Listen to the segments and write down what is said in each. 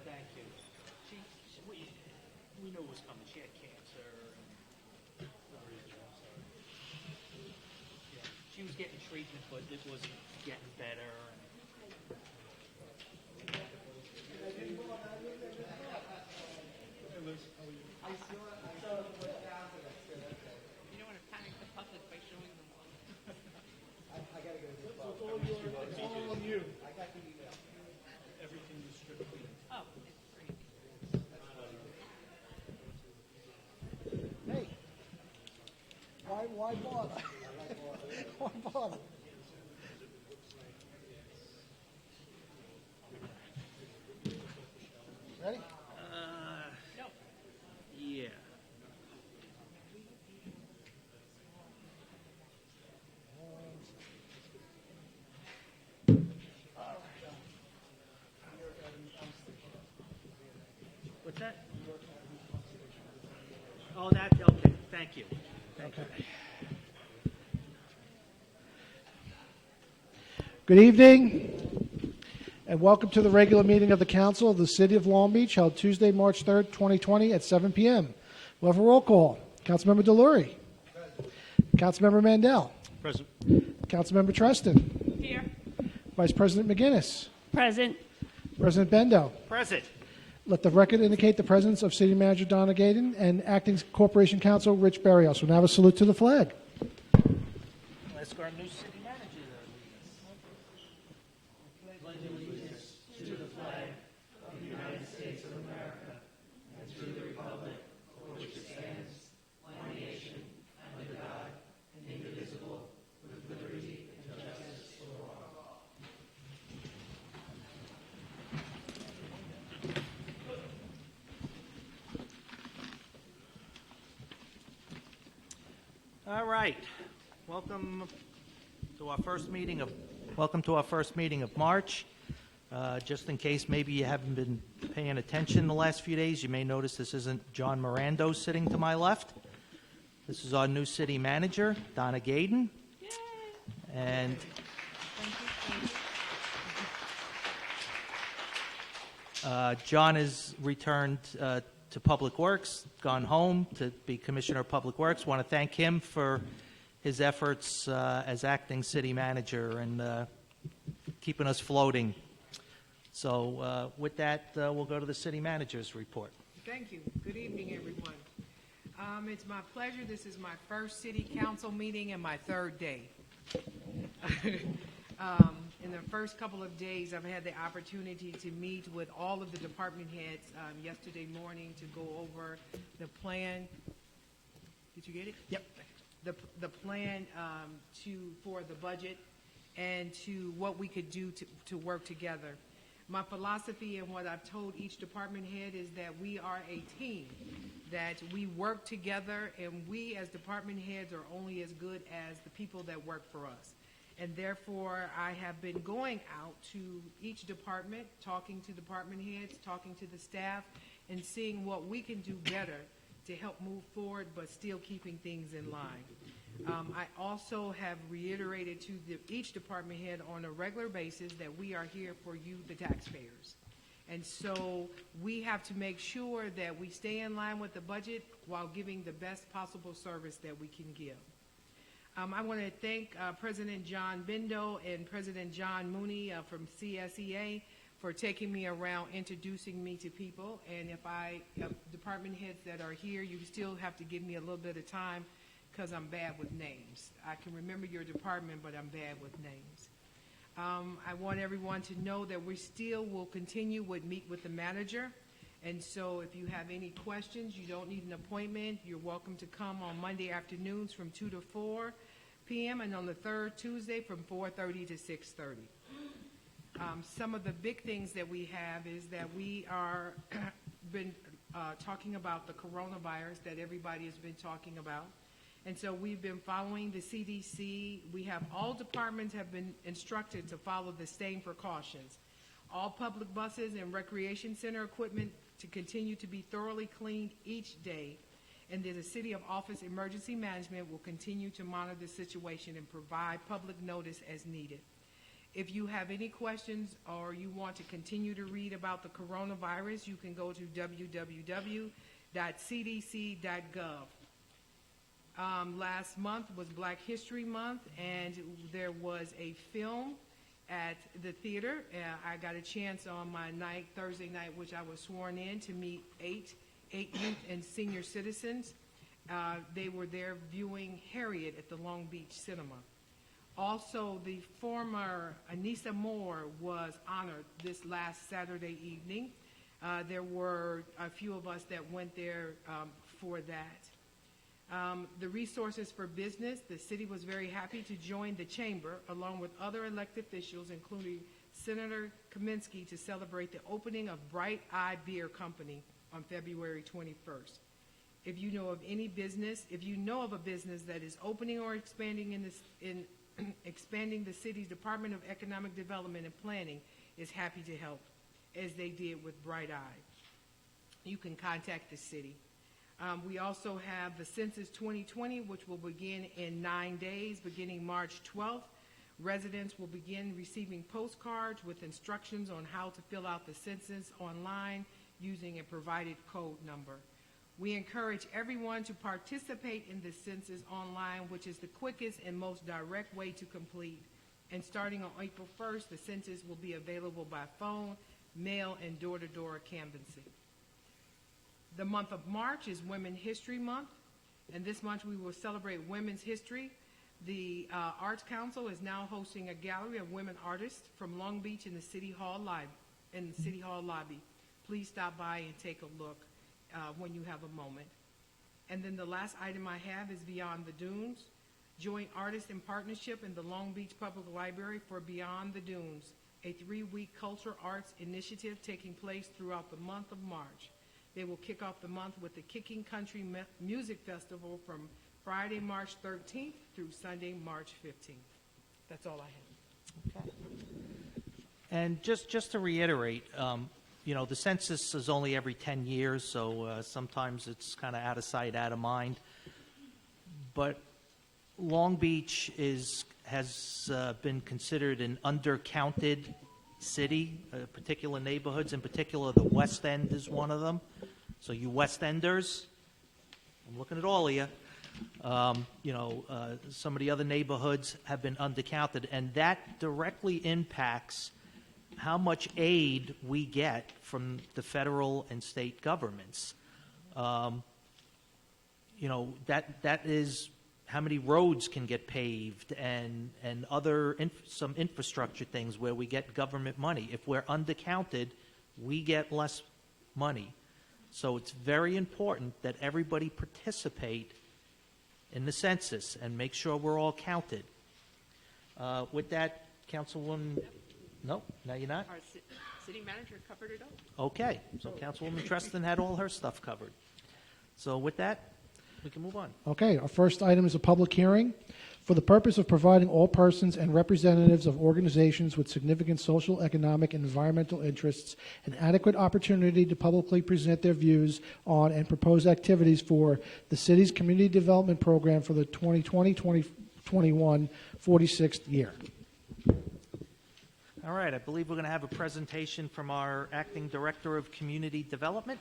Thank you. We knew it was coming. She had cancer. And, yeah, she was getting treatment, but it wasn't getting better. You don't want to panic the public by showing them one. I gotta go to this. It's all on you. I got the email. Everything was stripped clean. Oh, it's great. Hey, why bother? Why bother? Ready? No. Yeah. What's that? Oh, that, okay, thank you. Okay. Good evening, and welcome to the regular meeting of the Council of the City of Long Beach, held Tuesday, March 3rd, 2020 at 7 p.m. We'll have a roll call. Councilmember Delury. Councilmember Mandel. Present. Councilmember Treston. Here. Vice President McGinnis. Present. President Bendo. Present. Let the record indicate the presence of City Manager Donna Gaydon and Acting Corporation Counsel Rich Barrios. We'll now have a salute to the flag. Let's go our new city manager. All right. Welcome to our first meeting of March. Just in case maybe you haven't been paying attention the last few days, you may notice this isn't John Mirando sitting to my left. This is our new city manager, Donna Gaydon. Yay. And John has returned to Public Works, gone home to be Commissioner of Public Works. Want to thank him for his efforts as acting city manager and keeping us floating. So with that, we'll go to the city manager's report. Thank you. Good evening, everyone. It's my pleasure. This is my first city council meeting and my third day. In the first couple of days, I've had the opportunity to meet with all of the department heads yesterday morning to go over the plan. Did you get it? Yep. The plan for the budget and to what we could do to work together. My philosophy and what I've told each department head is that we are a team, that we work together, and we as department heads are only as good as the people that work for us. And therefore, I have been going out to each department, talking to department heads, talking to the staff, and seeing what we can do better to help move forward, but still keeping things in line. I also have reiterated to each department head on a regular basis that we are here for you, the taxpayers. And so we have to make sure that we stay in line with the budget while giving the best possible service that we can give. I want to thank President John Bendo and President John Mooney from CSEA for taking me around, introducing me to people. And if department heads that are here, you still have to give me a little bit of time because I'm bad with names. I can remember your department, but I'm bad with names. I want everyone to know that we still will continue to meet with the manager. And so if you have any questions, you don't need an appointment. You're welcome to come on Monday afternoons from 2 to 4 p.m. and on the third Tuesday from 4:30 to 6:30. Some of the big things that we have is that we are been talking about the coronavirus that everybody has been talking about. And so we've been following the CDC. All departments have been instructed to follow the same precautions. All public buses and recreation center equipment to continue to be thoroughly cleaned each day, and that the City of Office Emergency Management will continue to monitor the situation and provide public notice as needed. If you have any questions or you want to continue to read about the coronavirus, you can go to www.cdc.gov. Last month was Black History Month, and there was a film at the theater. I got a chance on my Thursday night, which I was sworn in, to meet eight youth and senior citizens. They were there viewing Harriet at the Long Beach Cinema. Also, the former Anissa Moore was honored this last Saturday evening. There were a few of us that went there for that. The resources for business, the city was very happy to join the chamber along with other elected officials, including Senator Kaminsky, to celebrate the opening of Bright Eye Beer Company on February 21st. If you know of any business, if you know of a business that is opening or expanding expanding the city's Department of Economic Development and Planning, is happy to help, as they did with Bright Eye. You can contact the city. We also have the Census 2020, which will begin in 9 days, beginning March 12th. Residents will begin receiving postcards with instructions on how to fill out the census online using a provided code number. We encourage everyone to participate in the census online, which is the quickest and most direct way to complete. And starting on April 1st, the census will be available by phone, mail, and door-to-door canvassing. The month of March is Women's History Month, and this month we will celebrate women's history. The Arts Council is now hosting a gallery of women artists from Long Beach in the City Hall lobby. Please stop by and take a look when you have a moment. And then the last item I have is Beyond the Dunes. Join artists in partnership in the Long Beach Public Library for Beyond the Dunes, a 3-week cultural arts initiative taking place throughout the month of March. They will kick off the month with the Kicking Country Music Festival from Friday, March 13th through Sunday, March 15th. That's all I have. Okay. And just to reiterate, the census is only every 10 years, so sometimes it's kind of out of sight, out of mind. But Long Beach has been considered an undercounted city. Particular neighborhoods, in particular the West End is one of them. So you West Enders, I'm looking at all of you. Some of the other neighborhoods have been undercounted, and that directly impacts how much aid we get from the federal and state governments. That is how many roads can get paved and other some infrastructure things where we get government money. If we're undercounted, we get less money. So it's very important that everybody participate in the census and make sure we're all counted. With that, Councilwoman... No, now you're not? Our city manager covered it all. Okay, so Councilwoman Treston had all her stuff covered. So with that, we can move on. Okay, our first item is a public hearing for the purpose of providing all persons and representatives of organizations with significant social, economic, and environmental interests an adequate opportunity to publicly present their views on and propose activities for the city's community development program for the 2020-2021 46th year. All right, I believe we're going to have a presentation from our Acting Director of Community Development.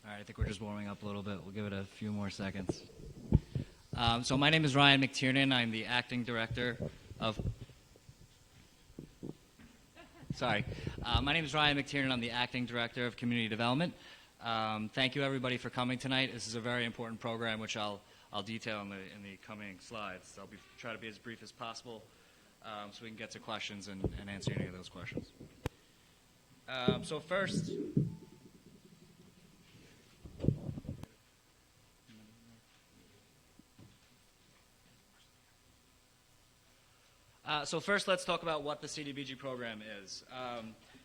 All right, I think we're just warming up a little bit. We'll give it a few more seconds. So my name is Ryan McTiernan. I'm the acting director of. My name is Ryan McTiernan. I'm the acting director of community development. Thank you, everybody, for coming tonight. This is a very important program, which I'll detail in the coming slides. I'll try to be as brief as possible, so we can get to questions and answer any of those questions. So first. So first, let's talk about what the CDBG program is.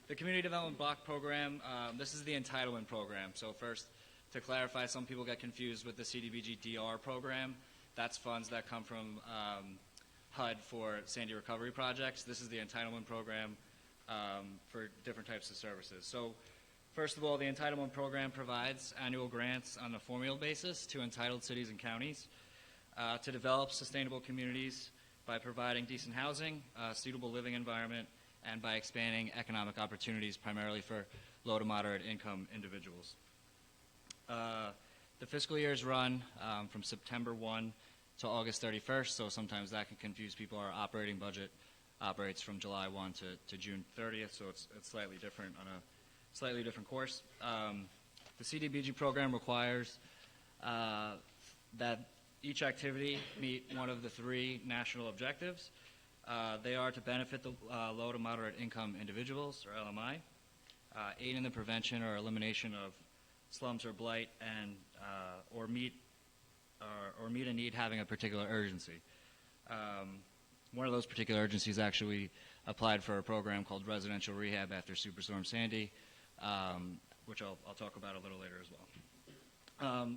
The Community Development Block Program, this is the entitlement program. So first, to clarify, some people get confused with the CDBG DR program. That's funds that come from HUD for Sandy recovery projects. This is the entitlement program for different types of services. So first of all, the entitlement program provides annual grants on a formula basis to entitled cities and counties to develop sustainable communities by providing decent housing, suitable living environment, and by expanding economic opportunities primarily for low to moderate income individuals. The fiscal years run from September 1 to August 31st, so sometimes that can confuse people. Our operating budget operates from July 1 to June 30th, so it's slightly different on a slightly different course. The CDBG program requires that each activity meet one of the three national objectives. They are to benefit the low to moderate income individuals, or LMI, aid in the prevention or elimination of slums or blight, and or meet a need having a particular urgency. One of those particular urgencies actually applied for a program called residential rehab after Superstorm Sandy, which I'll talk about a little later as well.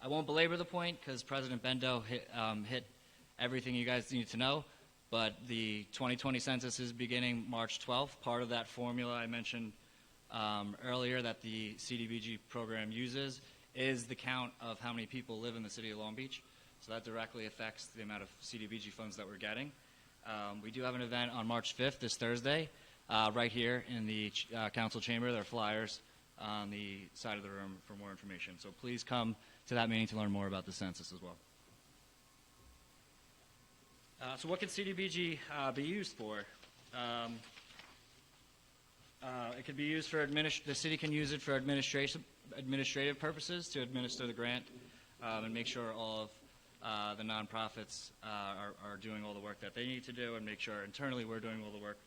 I won't belabor the point because President Bendo hit everything you guys need to know, but the 2020 census is beginning March 12th. Part of that formula I mentioned earlier that the CDBG program uses is the count of how many people live in the city of Long Beach. So that directly affects the amount of CDBG funds that we're getting. We do have an event on March 5th, this Thursday, right here in the council chamber. There are flyers on the side of the room for more information. So please come to that meeting to learn more about the census as well. So what can CDBG be used for? It could be used for the city can use it for administrative purposes to administer the grant and make sure all of the nonprofits are doing all the work that they need to do, and make sure internally we're doing all the work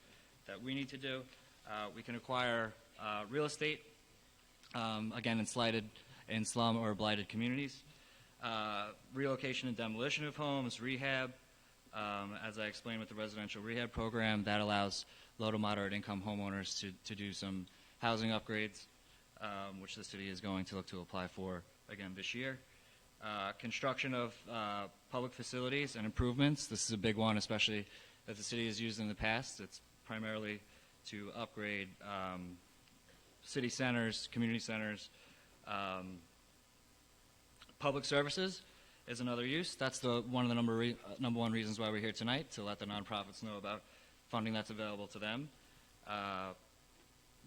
that we need to do. We can acquire real estate, again in slum or blighted communities, relocation and demolition of homes, rehab. As I explained with the residential rehab program, that allows low to moderate income homeowners to do some housing upgrades, which the city is going to look to apply for again this year. Construction of public facilities and improvements. This is a big one, especially that the city has used in the past. It's primarily to upgrade city centers, community centers. Public services is another use. That's one of the number one reasons why we're here tonight, to let the nonprofits know about funding that's available to them.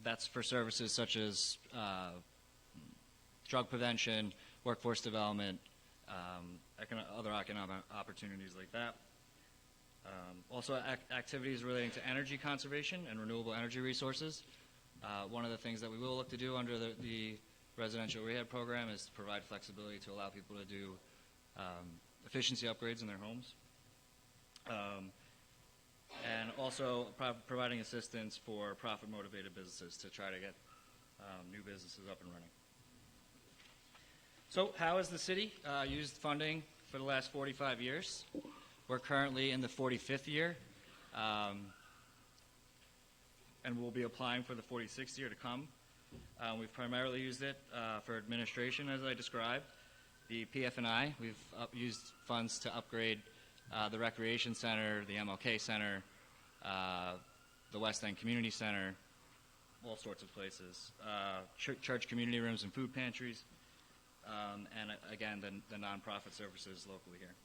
That's for services such as drug prevention, workforce development, other economic opportunities like that. Also activities relating to energy conservation and renewable energy resources. One of the things that we will look to do under the residential rehab program is to provide flexibility to allow people to do efficiency upgrades in their homes. And also providing assistance for profit-motivated businesses to try to get new businesses up and running. So how has the city used funding for the last 45 years? We're currently in the 45th year, and we'll be applying for the 46th year to come. We've primarily used it for administration, as I described. The PF&I, we've used funds to upgrade the Recreation Center, the MLK Center, the West End Community Center, all sorts of places. Church community rooms and food pantries, and again, the nonprofit services locally here.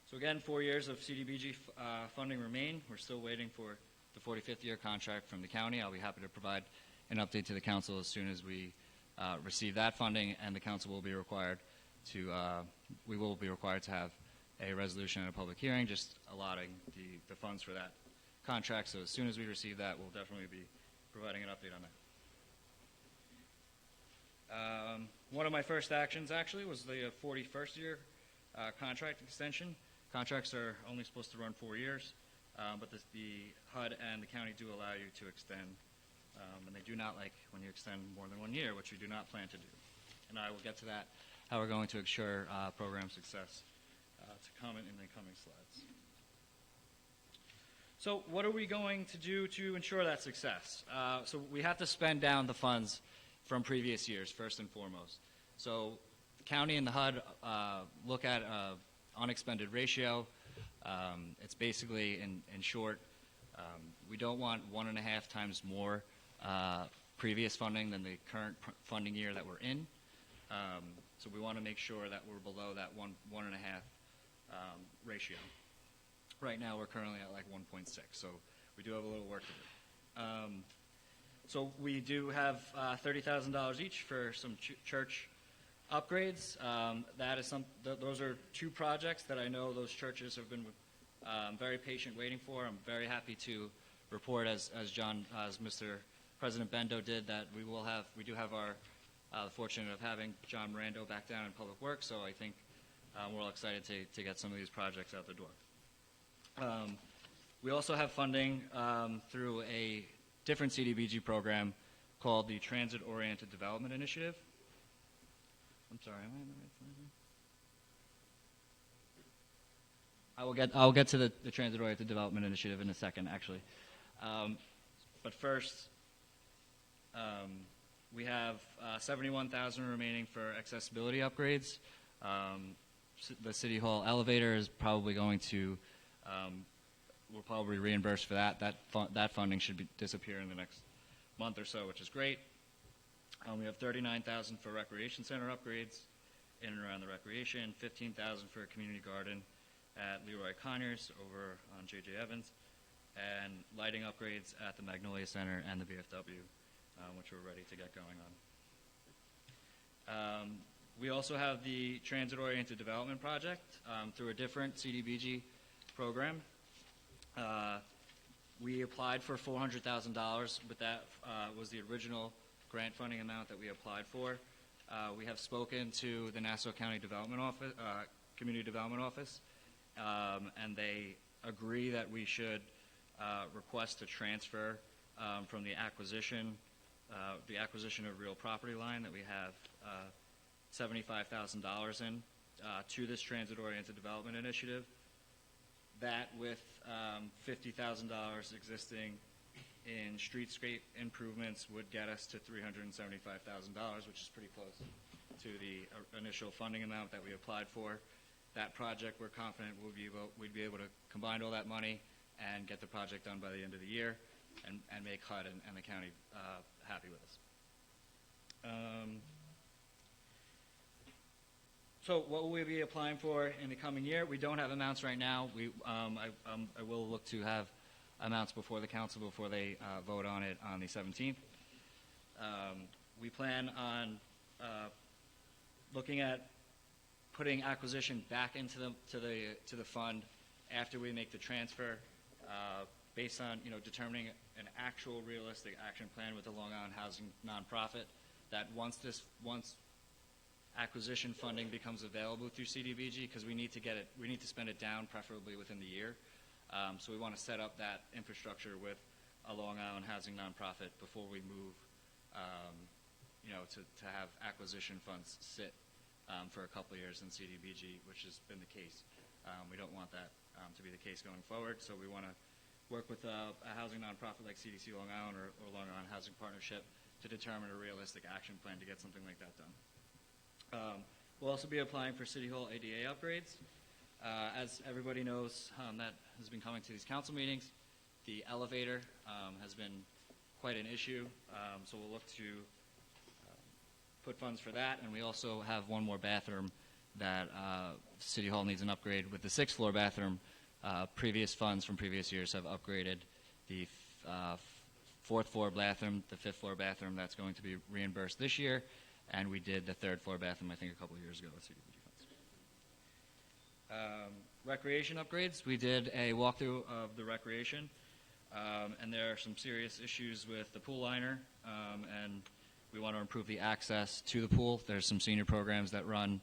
So again, 4 years of CDBG funding remain. We're still waiting for the 45th year contract from the county. I'll be happy to provide an update to the council as soon as we receive that funding, and the council will be required we will be required to have a resolution and a public hearing, just allotting the funds for that contract. So as soon as we receive that, we'll definitely be providing an update on that. One of my first actions, actually, was the 41st year contract extension. Contracts are only supposed to run 4 years, but the HUD and the county do allow you to extend, and they do not like when you extend more than 1 year, which we do not plan to do. And I will get to that, how we're going to ensure program success to comment in the coming slides. So what are we going to do to ensure that success? So we have to spend down the funds from previous years, first and foremost. So the county and the HUD look at unexpended ratio. It's basically, in short, we don't want 1.5 times more previous funding than the current funding year that we're in. So we want to make sure that we're below that 1.5 ratio. Right now, we're currently at like 1.6, so we do have a little work to do. So we do have $30,000 each for some church upgrades. Those are 2 projects that I know those churches have been very patient waiting for. I'm very happy to report, as Mr. President Bendo did, that we do have the fortune of having John Mirando back down in Public Works. So I think we're all excited to get some of these projects out the door. We also have funding through a different CDBG program called the Transit Oriented Development Initiative. I'm sorry, am I on the right slide here? I'll get to the Transit Oriented Development Initiative in a second, actually. But first, we have $71,000 remaining for accessibility upgrades. The City Hall elevator is probably going to, we'll probably reimburse for that. That funding should disappear in the next month or so, which is great. We have $39,000 for recreation center upgrades in and around the recreation, $15,000 for a community garden at Leroy Conyers over on J.J. Evans, and lighting upgrades at the Magnolia Center and the VFW, which we're ready to get going on. We also have the Transit-Oriented Development Project through a different CDBG program. We applied for $400,000, but that was the original grant funding amount that we applied for. We have spoken to the Nassau County Development Office, Community Development Office, and they agree that we should request a transfer from the acquisition of real property line that we have $75,000 in to this Transit-Oriented Development Initiative. That with $50,000 existing in streetscape improvements would get us to $375,000, which is pretty close to the initial funding amount that we applied for. That project, we're confident we'd be able to combine all that money and get the project done by the end of the year and make HUD and the county happy with us. So what will we be applying for in the coming year? We don't have amounts right now. I will look to have amounts before the council before they vote on it on the 17th. We plan on looking at putting acquisition back into the fund after we make the transfer, based on determining an actual realistic action plan with the Long Island Housing nonprofit. That once acquisition funding becomes available through CDBG, because we need to spend it down preferably within the year. So we want to set up that infrastructure with a Long Island Housing nonprofit before we move, to have acquisition funds sit for a couple of years in CDBG, which has been the case. We don't want that to be the case going forward, so we want to work with a housing nonprofit like CDC Long Island or Long Island Housing Partnership to determine a realistic action plan to get something like that done. We'll also be applying for City Hall ADA upgrades. As everybody knows that has been coming to these council meetings, the elevator has been quite an issue, so we'll look to put funds for that, and we also have one more bathroom that City Hall needs an upgrade with the 6th floor bathroom. Previous funds from previous years have upgraded the 4th floor bathroom, the 5th floor bathroom that's going to be reimbursed this year, and we did the 3rd floor bathroom I think a couple of years ago with CDBG Recreation upgrades. We did a walkthrough of the recreation, and there are some serious issues with the pool liner, and we want to improve the access to the pool. There's some senior programs that run.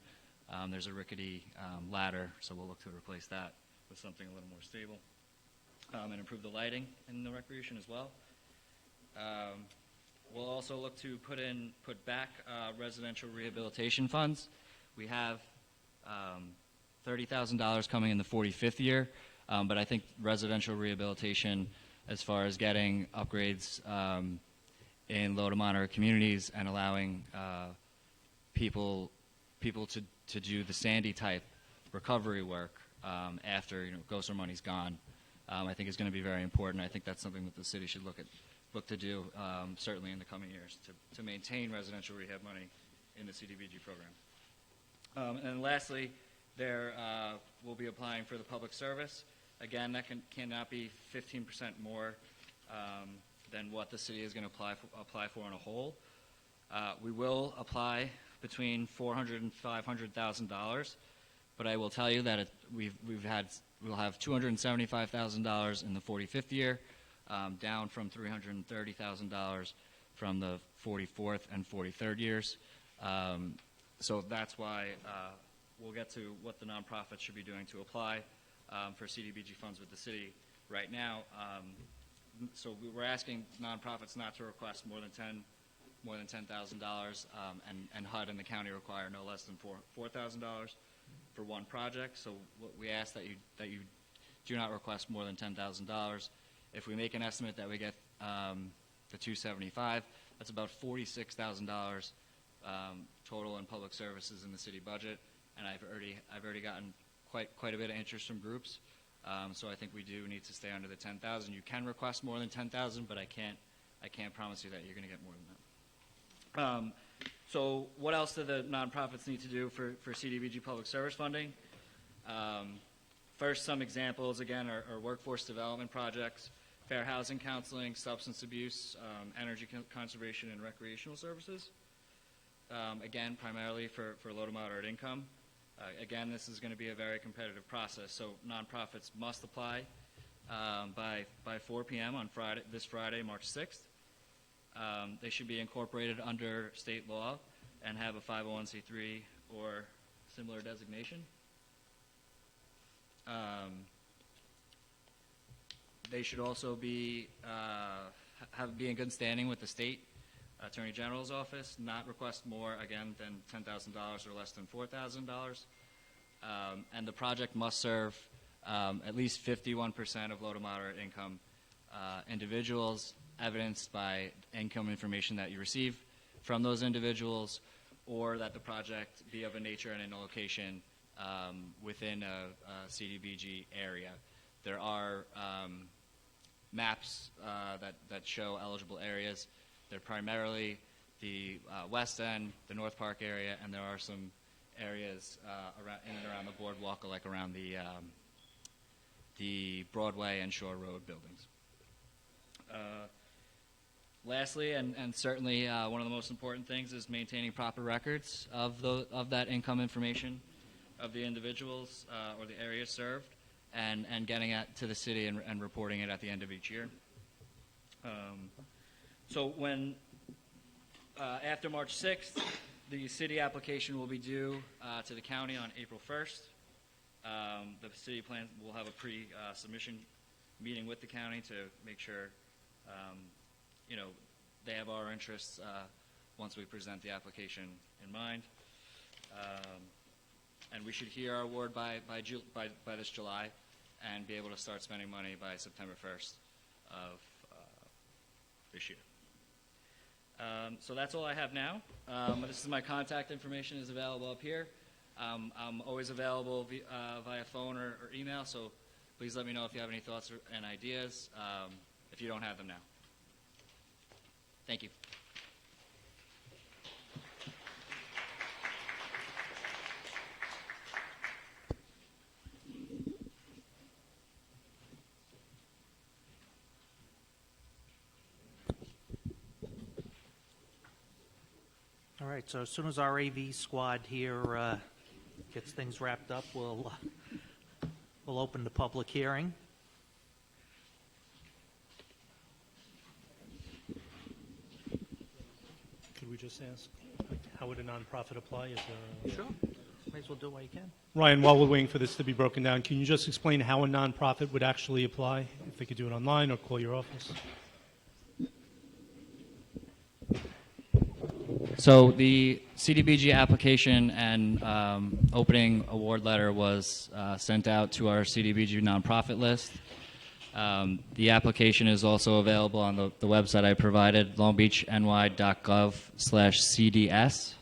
There's a rickety ladder, so we'll look to replace that with something a little more stable, and improve the lighting in the recreation as well. We'll also look to put back residential rehabilitation funds. We have $30,000 coming in the 45th year, but I think residential rehabilitation, as far as getting upgrades in low to moderate communities and allowing people to do the Sandy type recovery work after ghost or money's gone, I think is going to be very important. I think that's something that the city should look to do certainly in the coming years to maintain residential rehab money in the CDBG program. And lastly, there will be applying for the public service. Again, that cannot be 15% more than what the city is going to apply for in a whole. We will apply between $400,000 and $500,000, but I will tell you that we'll have $275,000 in the 45th year, down from $330,000 from the 44th and 43rd years. So that's why we'll get to what the nonprofits should be doing to apply for CDBG funds with the city right now. So we're asking nonprofits not to request more than $10,000, and HUD and the county require no less than $4,000 for one project. So what we ask that you do not request more than $10,000. If we make an estimate that we get the $275,000, that's about $46,000 total in public services in the city budget, and I've already gotten quite a bit of interest from groups. So I think we do need to stay under the $10,000. You can request more than $10,000, but I can't promise you that you're going to get more than that. So what else do the nonprofits need to do for CDBG public service funding? First, some examples again are workforce development projects, fair housing counseling, substance abuse, energy conservation, and recreational services. Again, primarily for low to moderate income. Again, this is going to be a very competitive process, so nonprofits must apply by 4 p.m. on this Friday, March 6th. They should be incorporated under state law and have a 501c3 or similar designation. They should also be in good standing with the state Attorney General's office, not request more, again, than $10,000 or less than $4,000. And the project must serve at least 51% of low to moderate income individuals, evidenced by income information that you receive from those individuals, or that the project be of a nature and in a location within a CDBG area. There are maps that show eligible areas. They're primarily the West End, the North Park area, and there are some areas in and around the boardwalk, like around the Broadway and Shore Road buildings. Lastly, and certainly one of the most important things, is maintaining proper records of that income information of the individuals or the areas served, and getting it to the city and reporting it at the end of each year. So when after March 6th, the city application will be due to the county on April 1st. The city plan will have a pre-submission meeting with the county to make sure they have our interests once we present the application in mind. And we should hear our award by this July and be able to start spending money by September 1st of this year. So that's all I have now. This is my contact information is available up here. I'm always available via phone or email, so please let me know if you have any thoughts and ideas if you don't have them now. Thank you. All right, so as soon as our AV squad here gets things wrapped up, we'll We'll open the public hearing. Could we just ask, how would a nonprofit apply? Is there Sure. May as well do what you can. Ryan, while we're waiting for this to be broken down, can you just explain how a nonprofit would actually apply? If they could do it online or call your office? So the CDBG application and opening award letter was sent out to our CDBG nonprofit list. The application is also available on the website I provided, longbeachny.gov/CDS.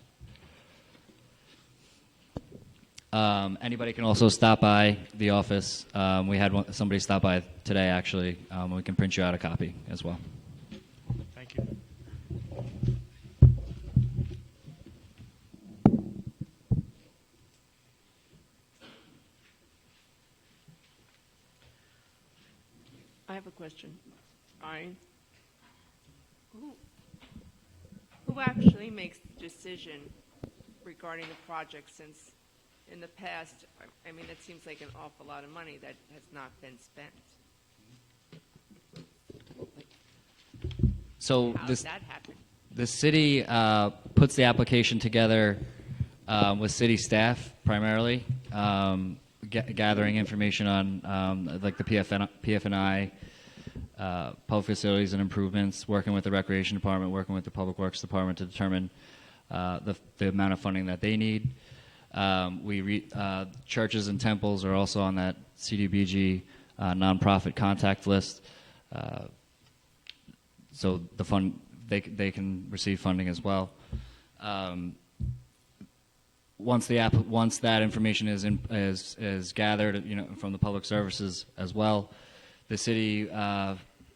Anybody can also stop by the office. We had somebody stop by today, actually. We can print you out a copy as well. Thank you. I have a question. Ryan? Who actually makes the decision regarding the project, since in the past, I mean, it seems like an awful lot of money that has not been spent? So How did that happen? the city puts the application together with city staff primarily, gathering information on like the PFNI, public facilities and improvements, working with the Recreation Department, working with the Public Works Department to determine the amount of funding that they need. Churches and temples are also on that CDBG nonprofit contact list. So the fund, they can receive funding as well. Once that information is gathered, from the public services as well, the city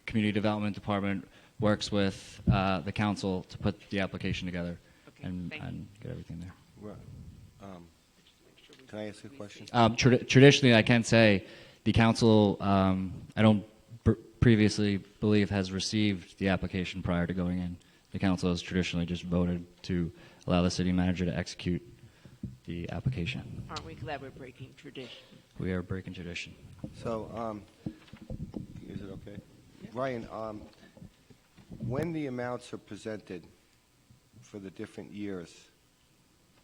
community development department works with the council to put the application together. Okay, and thank you. get everything there. Right. Can I ask a question? Traditionally, I can say the council, I don't previously believe, has received the application prior to going in. The council has traditionally just voted to allow the city manager to execute the application. Aren't we glad we're breaking tradition? We are breaking tradition. So, is it okay? Ryan, when the amounts are presented for the different years,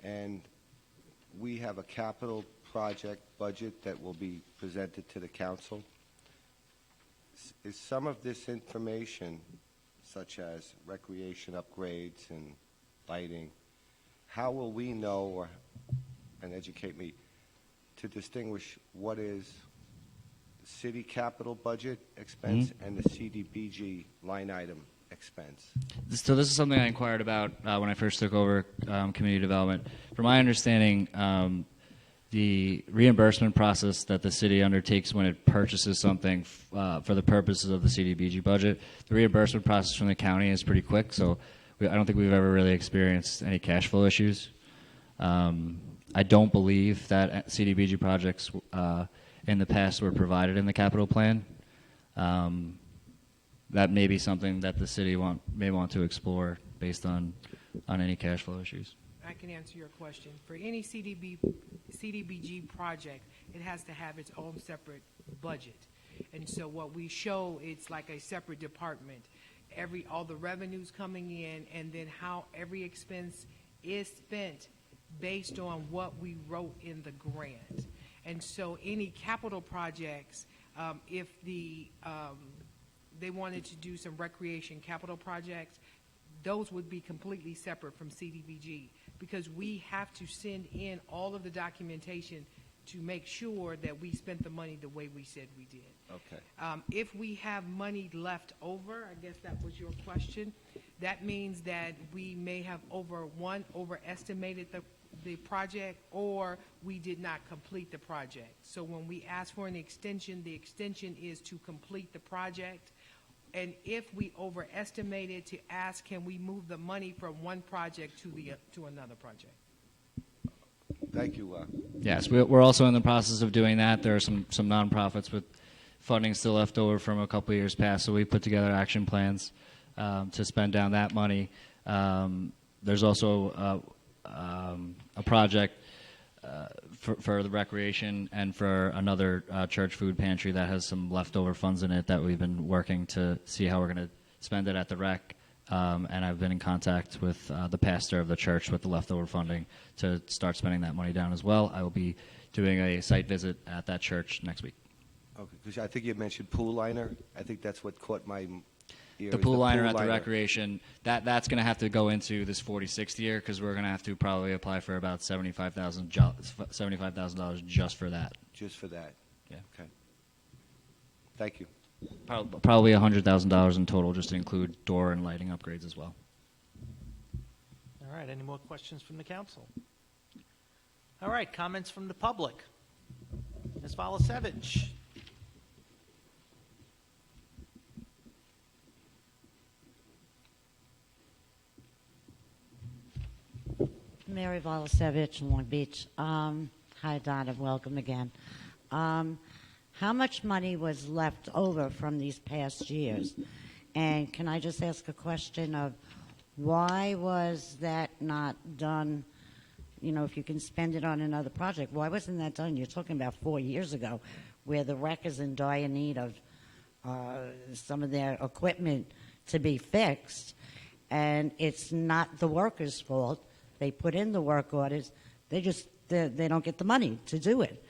and we have a capital project budget that will be presented to the council, is some of this information, such as recreation upgrades and lighting, how will we know, and educate me, to distinguish what is city capital budget expense and the CDBG line item expense? So this is something I inquired about when I first took over community development. From my understanding, the reimbursement process that the city undertakes when it purchases something for the purposes of the CDBG budget, the reimbursement process from the county is pretty quick, so I don't think we've ever really experienced any cash flow issues. I don't believe that CDBG projects in the past were provided in the capital plan. That may be something that the city may want to explore based on any cash flow issues. I can answer your question. For any CDBG project, it has to have its own separate budget. And so what we show, it's like a separate department. All the revenues coming in, and then how every expense is spent based on what we wrote in the grant. And so any capital projects, if they wanted to do some recreation capital projects, those would be completely separate from CDBG, because we have to send in all of the documentation to make sure that we spent the money the way we said we did. Okay. If we have money left over, I guess that was your question, that means that we may have overestimated the project, or we did not complete the project. So when we ask for an extension, the extension is to complete the project. And if we overestimated, to ask, can we move the money from one project to another project? Thank you. Yes, we're also in the process of doing that. There are some nonprofits with funding still left over from a couple of years past, so we put together action plans to spend down that money. There's also a project for the recreation and for another church food pantry that has some leftover funds in it that we've been working to see how we're going to spend it at the rec. And I've been in contact with the pastor of the church with the leftover funding to start spending that money down as well. I will be doing a site visit at that church next week. Okay, because I think you mentioned pool liner. I think that's what caught my ear. The is pool liner at the liner. recreation, that's going to have to go into this 46th year because we're going to have to probably apply for about $75,000 just for that. Just for that. Yeah. Okay. Thank you. Probably $100,000 in total just to include door and lighting upgrades as well. All right, any more questions from the council? All right, comments from the public. Ms. Volasevich. Mary Volasevich, Long Beach. Hi, Donna. Welcome again. How much money was left over from these past years? And can I just ask a question of why was that not done? You know, if you can spend it on another project, why wasn't that done? You're talking about 4 years ago, where the rec is in dire need of some of their equipment to be fixed, and it's not the workers' fault. They put in the work orders. They don't get the money to do it.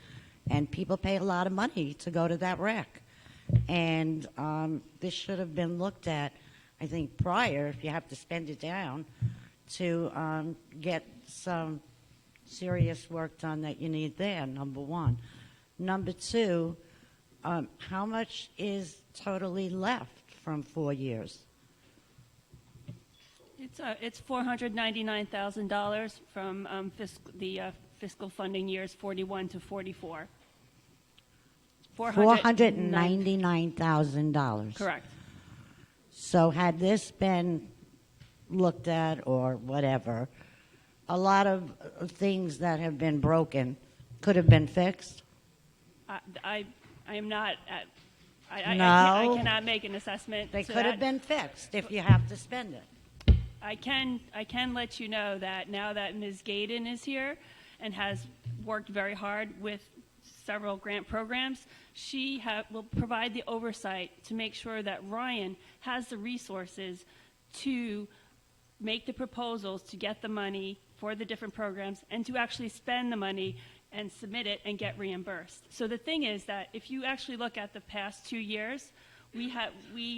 And people pay a lot of money to go to that rec. And this should have been looked at, I think, prior, if you have to spend it down, to get some serious work done that you need there, number one. Number two, how much is totally left from 4 years? It's $499,000 from the fiscal funding years 41 to 44. $499,000. Correct. So had this been looked at or whatever, a lot of things that have been broken could have been fixed? I am not at. I cannot make an assessment. They to could have that. been fixed if you have to spend it. I can let you know that now that Ms. Gaydon is here and has worked very hard with several grant programs, she will provide the oversight to make sure that Ryan has the resources to make the proposals to get the money for the different programs and to actually spend the money and submit it and get reimbursed. So the thing is that if you actually look at the past 2 years, we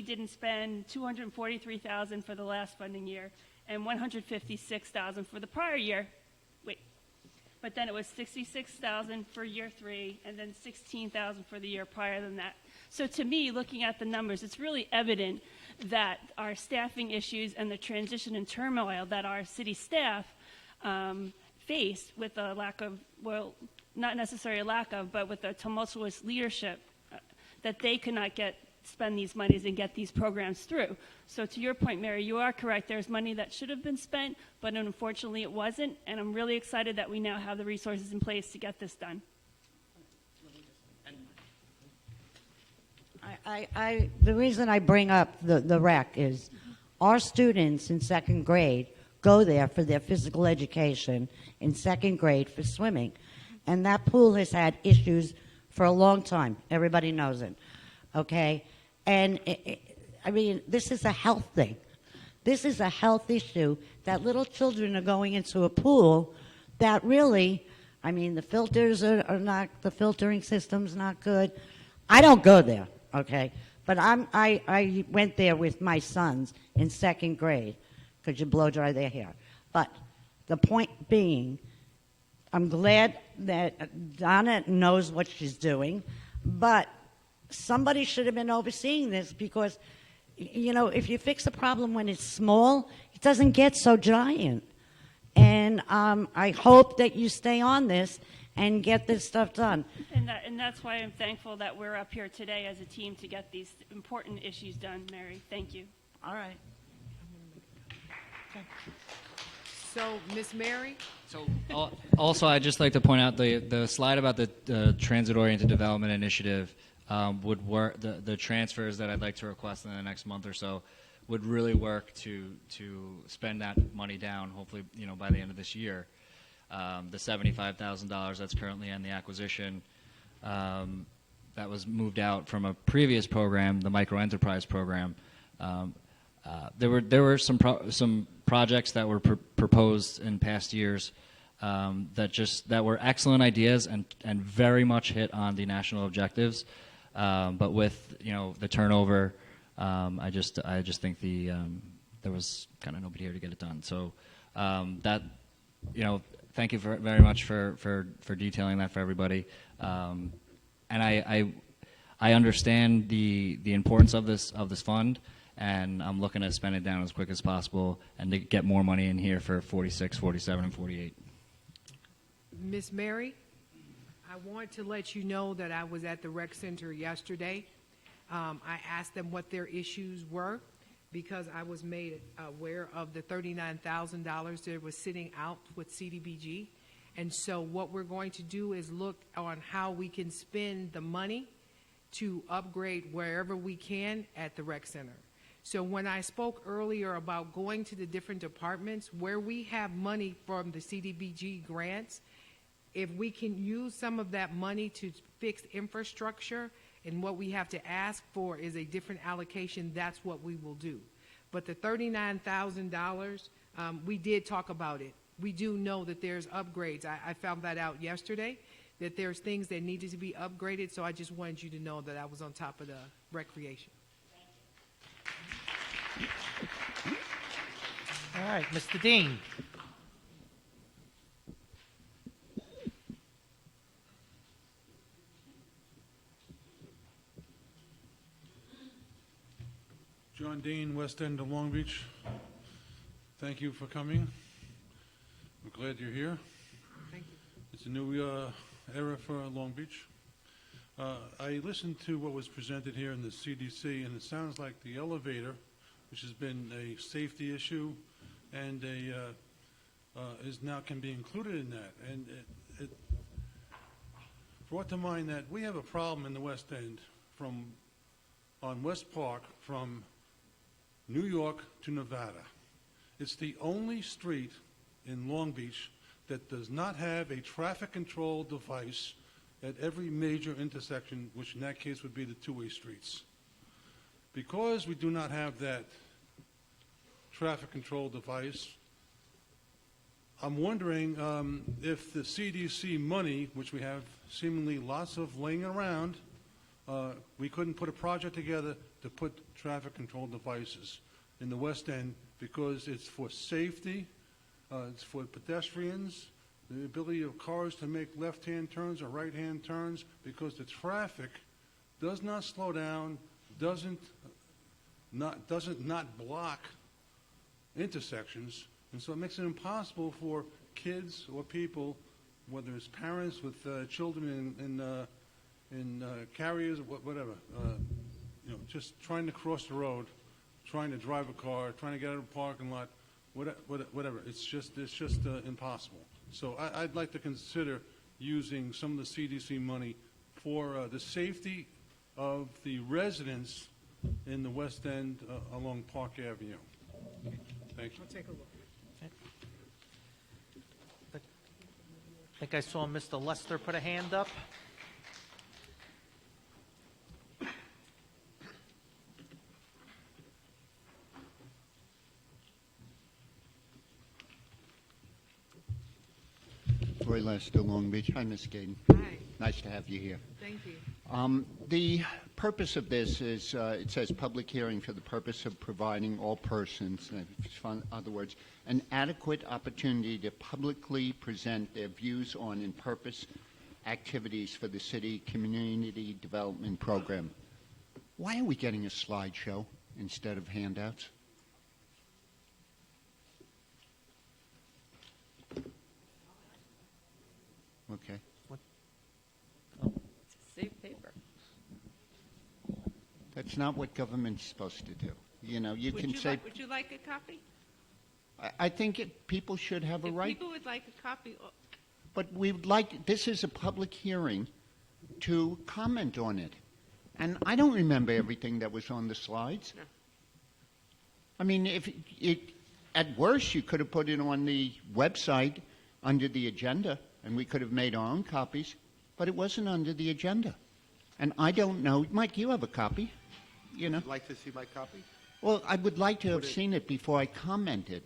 didn't spend $243,000 for the last funding year and $156,000 for the prior year. But then it was $66,000 for year 3 and then $16,000 for the year prior than that. So to me, looking at the numbers, it's really evident that our staffing issues and the transition and turmoil that our city staff face with a lack of, well, not necessarily a lack of, but with a tumultuous leadership, that they could not spend these monies and get these programs through. So to your point, Mary, you are correct. There's money that should have been spent, but unfortunately it wasn't, and I'm really excited that we now have the resources in place to get this done. The reason I bring up the rec is our students in second grade go there for their physical education in second grade for swimming. And that pool has had issues for a long time. Everybody knows it. Okay? And, I mean, this is a health thing. This is a health issue that little children are going into a pool that really, I mean, the filters are not, the filtering system's not good. I don't go there, okay? But I went there with my sons in second grade because you blow dry their hair. But the point being, I'm glad that Donna knows what she's doing, but somebody should have been overseeing this because, you know, if you fix a problem when it's small, it doesn't get so giant. And I hope that you stay on this and get this stuff done. And that's why I'm thankful that we're up here today as a team to get these important issues done, Mary. Thank you. All right. So, Miss Mary? So also, I'd just like to point out the slide about the transit-oriented development initiative would work. The transfers that I'd like to request in the next month or so would really work to spend that money down. Hopefully, you know, by the end of this year. The $75,000 that's currently in the acquisition, that was moved out from a previous program, the microenterprise program. There were some projects that were proposed in past years that were excellent ideas and very much hit on the national objectives. But with the turnover, I just think there was kind of nobody here to get it done. So thank you very much for detailing that for everybody. And I understand the importance of this fund, and I'm looking to spend it down as quick as possible and to get more money in here for 46, 47, and 48. Miss Mary, I want to let you know that I was at the rec center yesterday. I asked them what their issues were because I was made aware of the $39,000 that was sitting out with CDBG. And so what we're going to do is look on how we can spend the money to upgrade wherever we can at the rec center. So when I spoke earlier about going to the different departments, where we have money from the CDBG grants, if we can use some of that money to fix infrastructure, and what we have to ask for is a different allocation, that's what we will do. But the $39,000, we did talk about it. We do know that there's upgrades. I found that out yesterday, that there's things that needed to be upgraded, so I just wanted you to know that I was on top of the recreation. All right, Mr. Dean. John Dean, West End of Long Beach. Thank you for coming. I'm glad you're here. Thank you. It's a new era for Long Beach. I listened to what was presented here in the CDC, and it sounds like the elevator, which has been a safety issue, and is now can be included in that. And it brought to mind that we have a problem in the West End on West Park from New York to Nevada. It's the only street in Long Beach that does not have a traffic control device at every major intersection, which in that case would be the two-way streets. Because we do not have that traffic control device, I'm wondering if the CDC money, which we have seemingly lots of laying around, we couldn't put a project together to put traffic control devices in the West End, because it's for safety, it's for pedestrians, the ability of cars to make left-hand turns or right-hand turns, because the traffic does not slow down, doesn't not block intersections, and so it makes it impossible for kids or people, whether it's parents with children in carriers, whatever, just trying to cross the road, trying to drive a car, trying to get out of a parking lot, whatever. It's just impossible. So I'd like to consider using some of the CDC money for the safety of the residents in the West End along Park Avenue. Thank you. I'll take a look. I think I saw Mr. Lester put a hand up. Roy Lester, Long Beach. Hi, Ms. Gaden. Hi, Nice to have you here. thank you. The purpose of this is, it says public hearing for the purpose of providing all persons, in other words, an adequate opportunity to publicly present their views on and purpose activities for the city community development program. Why are we getting a slideshow instead of handouts? Okay. It's a safe paper. That's not what government's supposed to do. You know, you can say, Would you like a copy? I think people should have a If right, people would like a copy, but we would like, this is a public hearing to comment on it. And I don't remember everything that was on the slides. No. I mean, at worst, you could have put it on the website under the agenda, and we could have made our own copies, but it wasn't under the agenda. And I don't know, Mike, you have a copy, you know. Would you like to see my copy? Well, I would like to have seen it before I commented.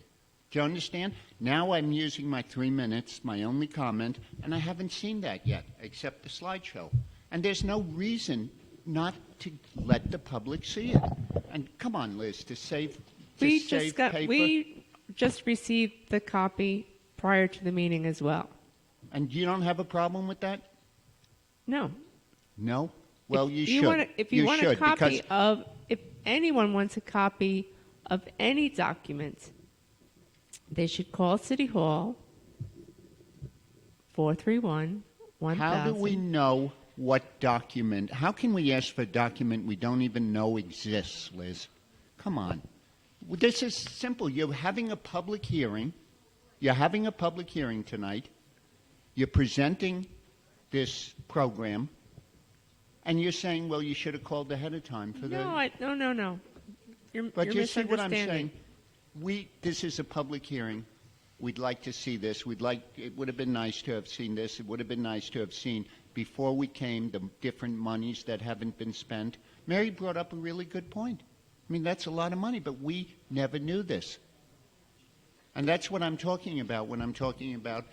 Do you understand? Now I'm using my 3 minutes, my only comment, and I haven't seen that yet, except the slideshow. And there's no reason not to let the public see it. And come on, Liz, to save paper. We just received the copy prior to the meeting as well. And you don't have a problem with that? No. No? Well, you you should. Want if you want should, a copy because of, if anyone wants a copy of any document, they should call City Hall, 431-1000. how do we know what document? How can we ask for a document we don't even know exists, Liz? Come on. This is simple. You're having a public hearing. You're having a public hearing tonight. You're presenting this program. And you're saying, well, you should have called ahead of time for the... No. But you're you see what I'm misunderstanding. saying? This is a public hearing. We'd like to see this. It would have been nice to have seen this. It would have been nice to have seen, before we came, the different monies that haven't been spent. Mary brought up a really good point. I mean, that's a lot of money, but we never knew this. And that's what I'm talking about when I'm talking about,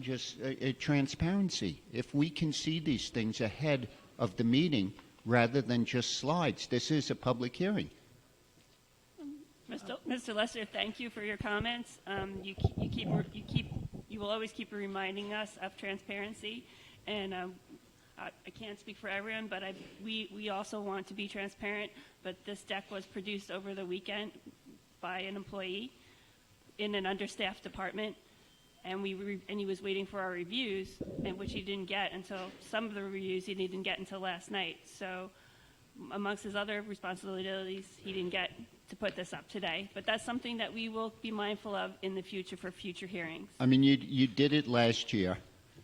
just transparency. If we can see these things ahead of the meeting rather than just slides, this is a public hearing. Mr. Lester, thank you for your comments. You will always keep reminding us of transparency, and I can't speak for everyone, but we also want to be transparent. But this deck was produced over the weekend by an employee in an understaffed department, and he was waiting for our reviews, and which he didn't get until some of the reviews he didn't get until last night. So, amongst his other responsibilities, he didn't get to put this up today. But that's something that we will be mindful of in the future for future hearings. I mean, you did it last year.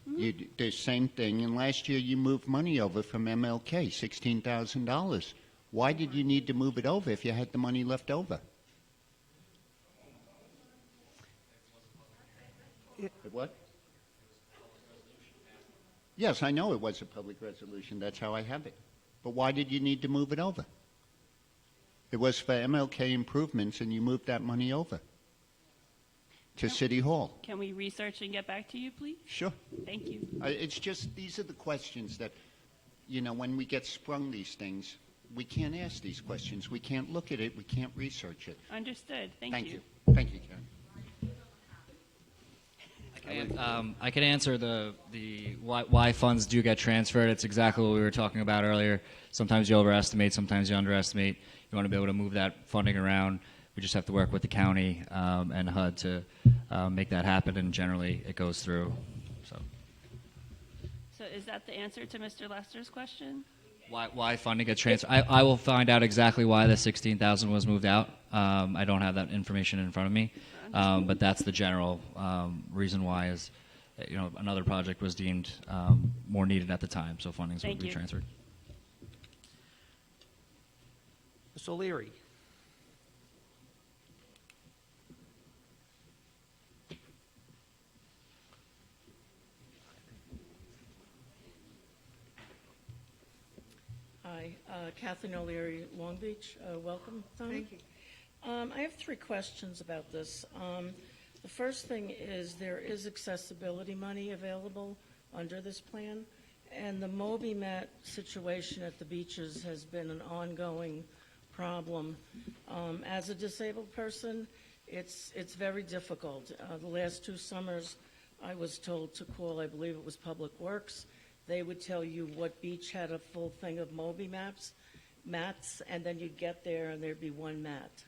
You did the same thing, and last year you moved money over from MLK, $16,000. Why did you need to move it over if you had the money left over? What? Yes, I know it was a public resolution. That's how I have it. But why did you need to move it over? It was for MLK improvements, and you moved that money over to City Hall. Can we research and get back to you, please? Sure. Thank you. It's just, these are the questions that, when we get sprung these things, we can't ask these questions. We can't look at it. We can't research it. Understood. Thank you. Thank you, Karen. I can answer the why funds do get transferred. It's exactly what we were talking about earlier. Sometimes you overestimate, sometimes you underestimate. You want to be able to move that funding around. We just have to work with the county and HUD to make that happen, and generally it goes through. So is that the answer to Mr. Lester's question? Why funding gets transferred? I will find out exactly why the $16,000 was moved out. I don't have that information in front of me, but that's the general reason why. Is another project was deemed more needed at the time, so funding would be transferred. Ms. O'Leary. Hi, Kathleen O'Leary, Long Beach. Welcome, Tom. Thank you. I have 3 questions about this. The first thing is there is accessibility money available under this plan, and the MobiMat situation at the beaches has been an ongoing problem. As a disabled person, it's very difficult. The last 2 summers, I was told to call, I believe it was Public Works. They would tell you what beach had a full thing of mats, and then you'd get there and there'd be 1 mat.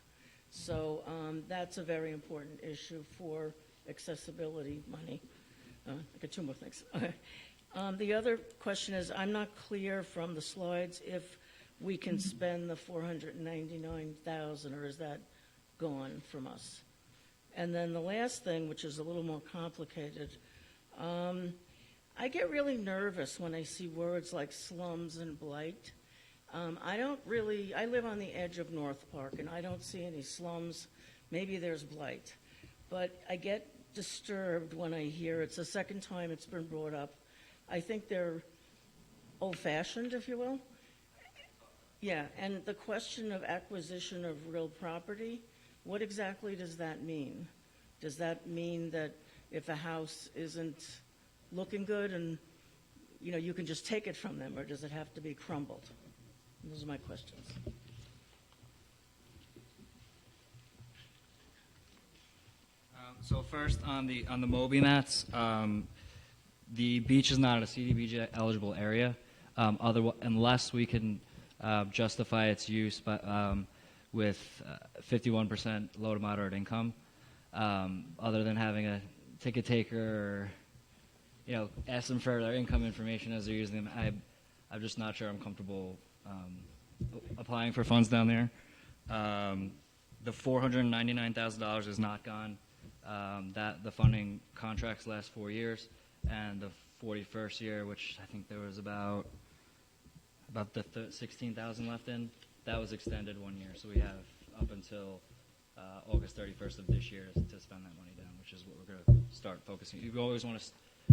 So that's a very important issue for accessibility money. I got 2 more things. The other question is, I'm not clear from the slides if we can spend the $499,000, or is that gone from us? And then the last thing, which is a little more complicated, I get really nervous when I see words like slums and blight. I live on the edge of North Park, and I don't see any slums. Maybe there's blight. But I get disturbed when I hear it's the second time it's been brought up. I think they're old-fashioned, if you will. Yeah, and the question of acquisition of real property, what exactly does that mean? Does that mean that if a house isn't looking good and, you can just take it from them, or does it have to be crumbled? Those are my questions. So first on the Moby mats, the beach is not a CDBG eligible area, unless we can justify its use with 51% low to moderate income. Other than having a ticket taker, or ask them for their income information as they're using them, I'm just not sure I'm comfortable applying for funds down there. The $499,000 is not gone. That the funding contracts last 4 years, and the 41st year, which I think there was about the 16,000 left in, that was extended 1 year. So we have up until August 31st of this year to spend that money down, which is what we're going to start focusing. You always want to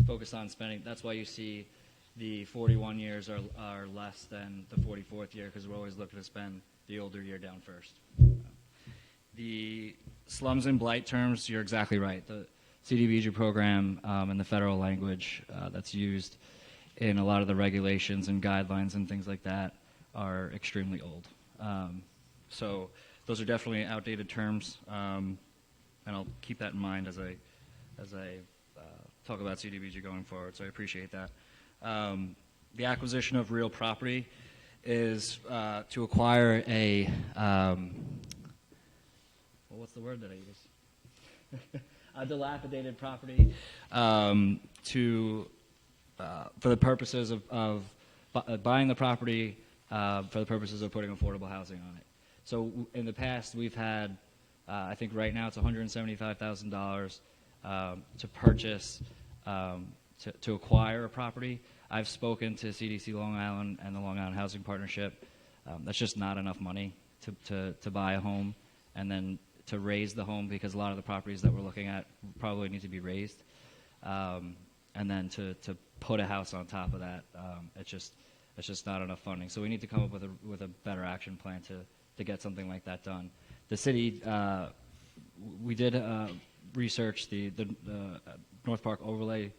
focus on spending. That's why you see the 41 years are less than the 44th year, because we're always looking to spend the older year down first. The slums and blight terms, you're exactly right. The CDBG program and the federal language that's used in a lot of the regulations and guidelines and things like that are extremely old. So those are definitely outdated terms, and I'll keep that in mind as I talk about CDBG going forward. So I appreciate that. The acquisition of real property is to acquire a what's the word that I use? A dilapidated property for the purposes of buying the property for the purposes of putting affordable housing on it. So in the past, we've had, I think right now it's $175,000 to purchase, to acquire a property. I've spoken to CDC Long Island and the Long Island Housing Partnership. That's just not enough money to buy a home and then to raise the home, because a lot of the properties that we're looking at probably need to be raised. And then to put a house on top of that, it's just not enough funding. So we need to come up with a better action plan to get something like that done. The city, we did research the North Park overlay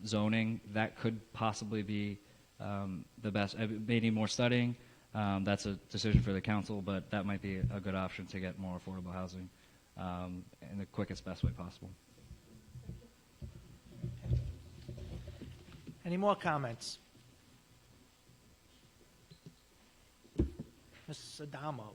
zoning. That could possibly be the best. It may need more studying. That's a decision for the council, but that might be a good option to get more affordable housing in the quickest, best way possible. Any more comments? Mrs. Adamo.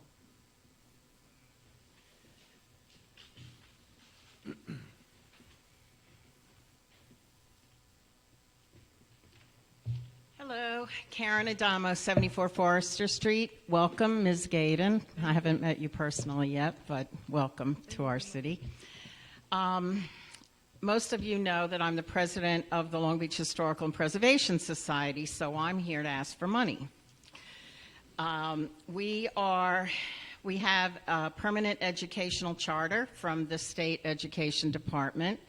Hello, Karen Adamo, 74 Forester Street. Welcome, Ms. Gaydon. I haven't met you personally yet, but welcome to our city. Most of you know that I'm the president of the Long Beach Historical and Preservation Society, so I'm here to ask for money. We have a permanent educational charter from the State Education Department,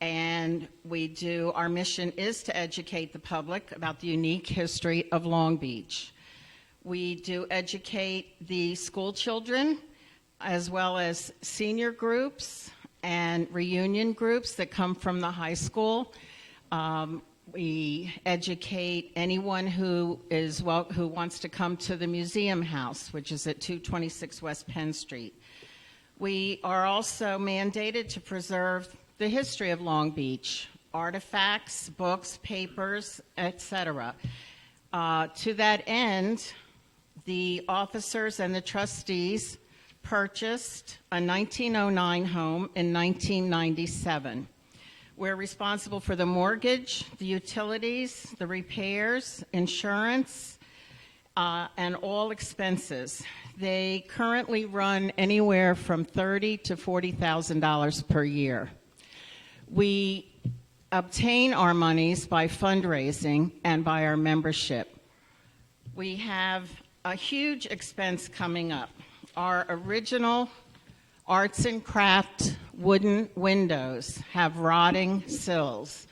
and our mission is to educate the public about the unique history of Long Beach. We do educate the school children as well as senior groups and reunion groups that come from the high school. We educate anyone who wants to come to the Museum House, which is at 226 West Penn Street. We are also mandated to preserve the history of Long Beach, artifacts, books, papers, etc. To that end, the officers and the trustees purchased a 1909 home in 1997. We're responsible for the mortgage, the utilities, the repairs, insurance, and all expenses. They currently run anywhere from $30,000 to $40,000 per year. We obtain our monies by fundraising and by our membership. We have a huge expense coming up. Our original arts and craft wooden windows have rotting sills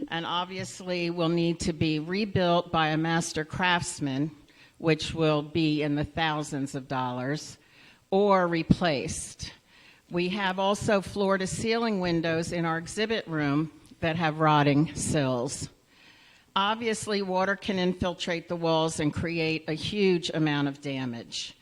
and obviously will need to be rebuilt by a master craftsman, which will be in the thousands of dollars, or replaced. We have also floor-to-ceiling windows in our exhibit room that have rotting sills. Obviously, water can infiltrate the walls and create a huge amount of damage.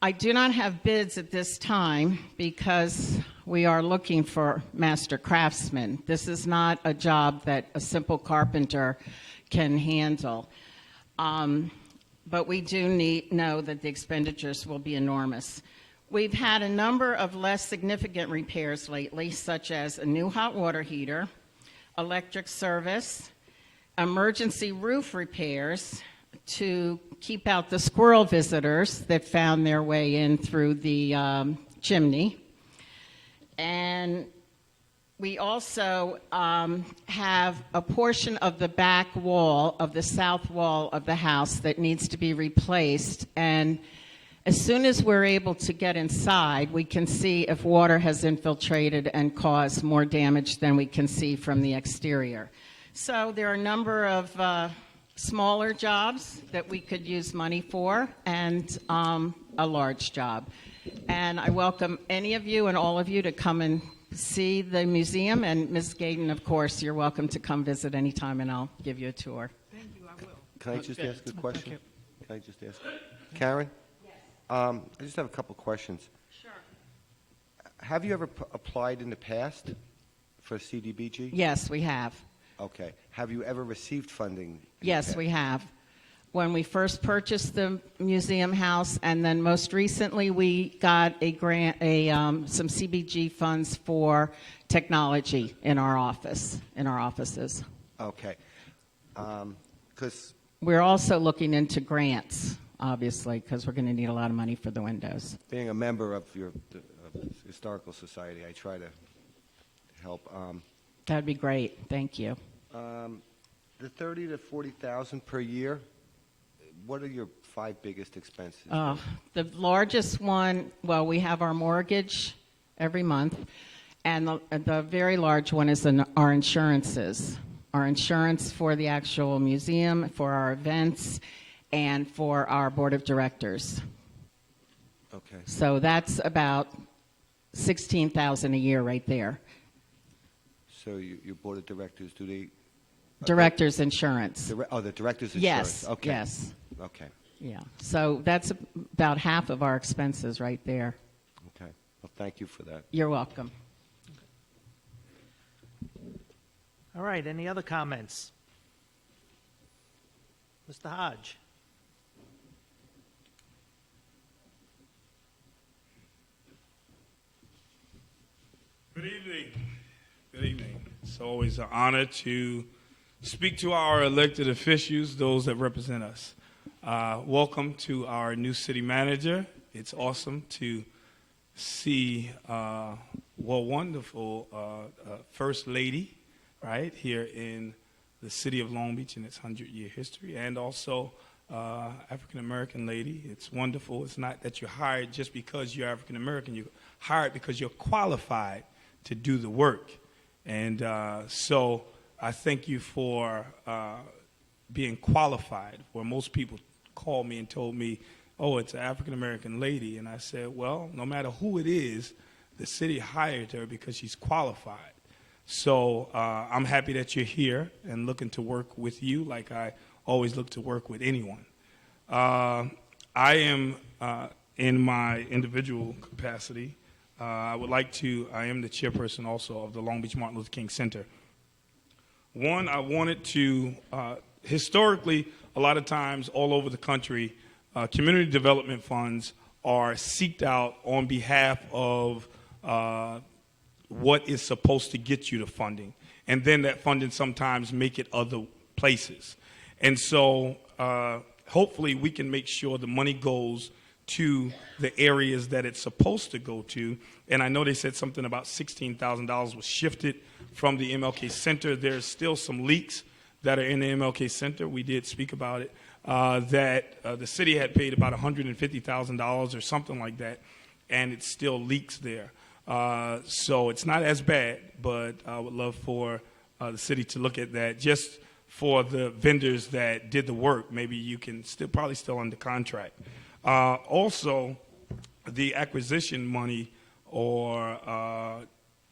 I do not have bids at this time because we are looking for master craftsmen. This is not a job that a simple carpenter can handle. But we do know that the expenditures will be enormous. We've had a number of less significant repairs lately, such as a new hot water heater, electric service, emergency roof repairs to keep out the squirrel visitors that found their way in through the chimney. And we also have a portion of the back wall, of the south wall of the house that needs to be replaced. And as soon as we're able to get inside, we can see if water has infiltrated and caused more damage than we can see from the exterior. So there are a number of smaller jobs that we could use money for and a large job. And I welcome any of you and all of you to come and see the museum. And Ms. Gaydon, of course, you're welcome to come visit anytime and I'll give you a tour. Thank you, I will. Can I just ask a question? Can I just ask? Karen? Yes. I just have a couple questions. Sure. Have you ever applied in the past for CDBG? Yes, we have. Okay. Have you ever received funding? Yes, we have. When we first purchased the museum house, and then most recently we got a grant, some CBG funds for technology in our offices. Okay. Because we're also looking into grants, obviously, because we're going to need a lot of money for the windows. being a member of the Historical Society, I try to help. That'd be great. Thank you. The 30 to 40,000 per year. What are your 5 biggest expenses? The largest one, well, we have our mortgage every month, and the very large one is our insurances. Our insurance for the actual museum, for our events, and for our board of directors. Okay. So that's about $16,000 a year right there. So your board of directors, do they? Director's insurance. The director's insurance. Yes. Okay. Yes. Okay. Yeah. So that's about half of our expenses right there. Okay. Well, thank you for that. You're welcome. All right, any other comments? Mr. Hodge? Good evening. Good evening. It's always an honor to speak to our elected officials, those that represent us. Welcome to our new city manager. It's awesome to see wonderful First Lady, right, here in the city of Long Beach in its 100-year history, and also African-American lady. It's wonderful. It's not that you're hired just because you're African-American. You're hired because you're qualified to do the work. And so I thank you for being qualified, where most people called me and told me, oh, it's an African-American lady. And I said, well, no matter who it is, the city hired her because she's qualified. So I'm happy that you're here and looking to work with you like I always look to work with anyone. I am, in my individual capacity, I am the chairperson also of the Long Beach Martin Luther King Center. One, I wanted to, historically, a lot of times all over the country, community development funds are seeked out on behalf of what is supposed to get you the funding. And then that funding sometimes make it other places. And so hopefully we can make sure the money goes to the areas that it's supposed to go to. And I know they said something about $16,000 was shifted from the MLK Center. There's still some leaks that are in the MLK Center. We did speak about it, that the city had paid about $150,000 or something like that, and it still leaks there. So it's not as bad, but I would love for the city to look at that just for the vendors that did the work. Maybe you can probably still under contract. Also, the acquisition money or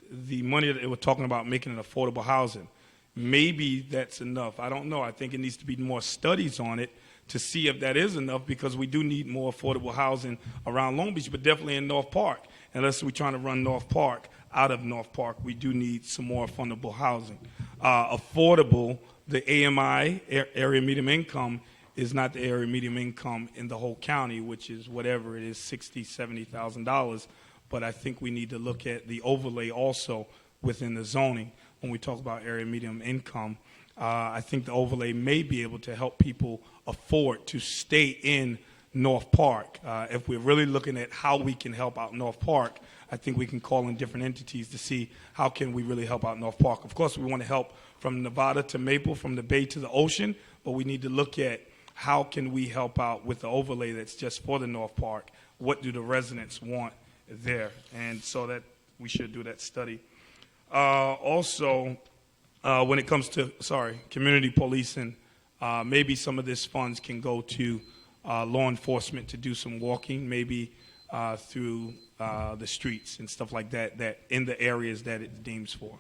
the money that they were talking about making it affordable housing, maybe that's enough. I don't know. I think it needs to be more studies on it to see if that is enough, because we do need more affordable housing around Long Beach, but definitely in North Park. Unless we're trying to run North Park out of North Park, we do need some more affordable housing. Affordable, the AMI, area medium income, is not the area medium income in the whole county, which is whatever it is, $60,000, $70,000. But I think we need to look at the overlay also within the zoning when we talk about area medium income. I think the overlay may be able to help people afford to stay in North Park. If we're really looking at how we can help out North Park, I think we can call in different entities to see how can we really help out North Park. Of course, we want to help from Nevada to Maple, from the Bay to the ocean, but we need to look at how can we help out with the overlay that's just for the North Park. What do the residents want there? And so that we should do that study. Also, when it comes to, community policing, maybe some of these funds can go to law enforcement to do some walking, maybe through the streets and stuff like that, that in the areas that it deems for.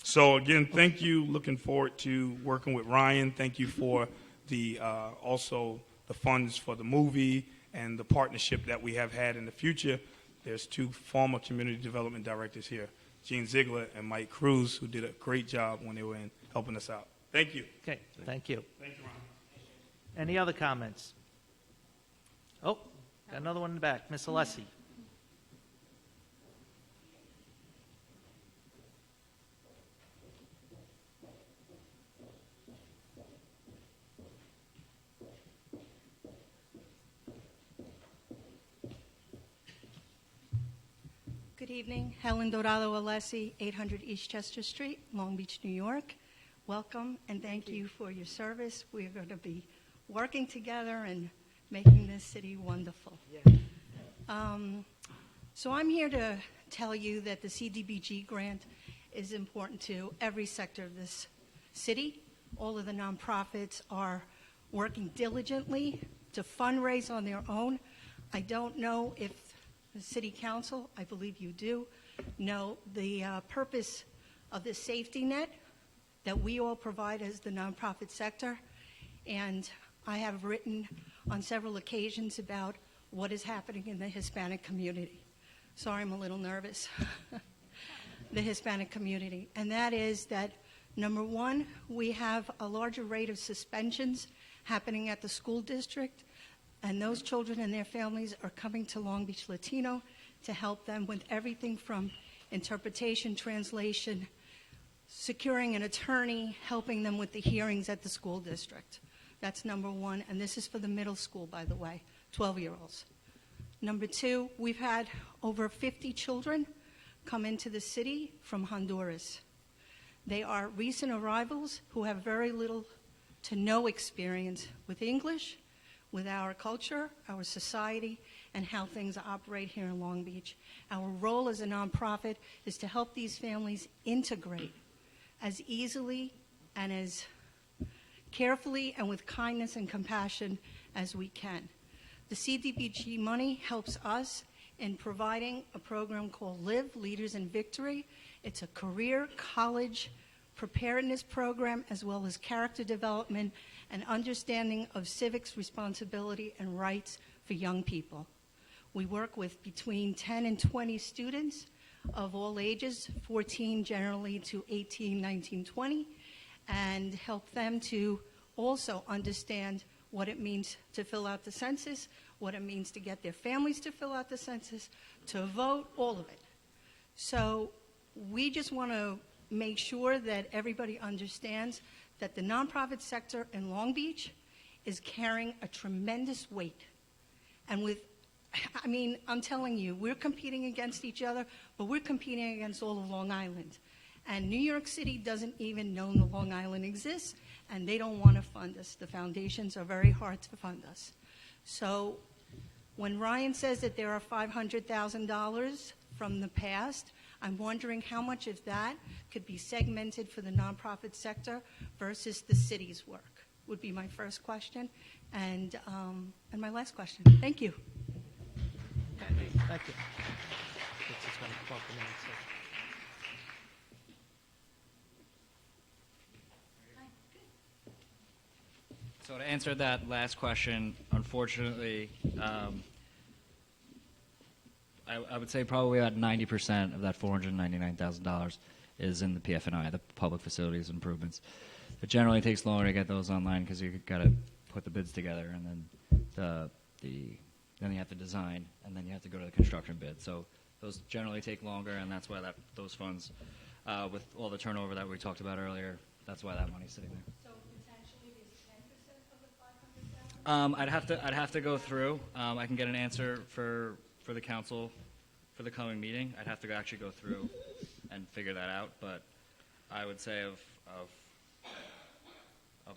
So again, thank you. Looking forward to working with Ryan. Thank you for the also the funds for the movie and the partnership that we have had in the future. There's two former community development directors here, Gene Ziegler and Mike Cruz, who did a great job when they were in helping us out. Thank you. Okay, thank you. Thank you, Ron. Any other comments? Oh, got another one in the back. Ms. Alessi. Good evening. Helen Dorado Alessi, 800 East Chester Street, Long Beach, New York. Welcome and thank you for your service. We're going to be working together and making this city wonderful. So I'm here to tell you that the CDBG grant is important to every sector of this city. All of the nonprofits are working diligently to fundraise on their own. I don't know if the City Council, I believe you do, know the purpose of the safety net that we all provide as the nonprofit sector. And I have written on several occasions about what is happening in the Hispanic community. Sorry, I'm a little nervous. The Hispanic community. And that is that, number one, we have a larger rate of suspensions happening at the school district. And those children and their families are coming to Long Beach Latino to help them with everything from interpretation, translation, securing an attorney, helping them with the hearings at the school district. That's number one. And this is for the middle school, by the way, 12-year-olds. Number two, we've had over 50 children come into the city from Honduras. They are recent arrivals who have very little to no experience with English, with our culture, our society, and how things operate here in Long Beach. Our role as a nonprofit is to help these families integrate as easily and as carefully and with kindness and compassion as we can. The CDBG money helps us in providing a program called LIVE, Leaders in Victory. It's a career college preparedness program as well as character development and understanding of civics, responsibility, and rights for young people. We work with between 10 and 20 students of all ages, 14 generally to 18, 19, 20, and help them to also understand what it means to fill out the census, what it means to get their families to fill out the census, to vote, all of it. So we just want to make sure that everybody understands that the nonprofit sector in Long Beach is carrying a tremendous weight. And I'm telling you, we're competing against each other, but we're competing against all of Long Island. And New York City doesn't even know that Long Island exists, and they don't want to fund us. The foundations are very hard to fund us. So When Ryan says that there are $500,000 from the past, I'm wondering how much of that could be segmented for the nonprofit sector versus the city's work, would be my first question. And my last question. Thank you. Thank you. This is going to 12 minutes. So to answer that last question, unfortunately, I would say probably about 90% of that $499,000 is in the PF&I, the Public Facilities Improvements. It generally takes longer to get those online because you've got to put the bids together, and then then you have to design, and then you have to go to the construction bid. So those generally take longer, and that's why those funds, with all the turnover that we talked about earlier, that's why that money's sitting there. So potentially there's 10% of the 500,000? I'd have to go through. I can get an answer for the council for the coming meeting. I'd have to actually go through and figure that out. But I would say of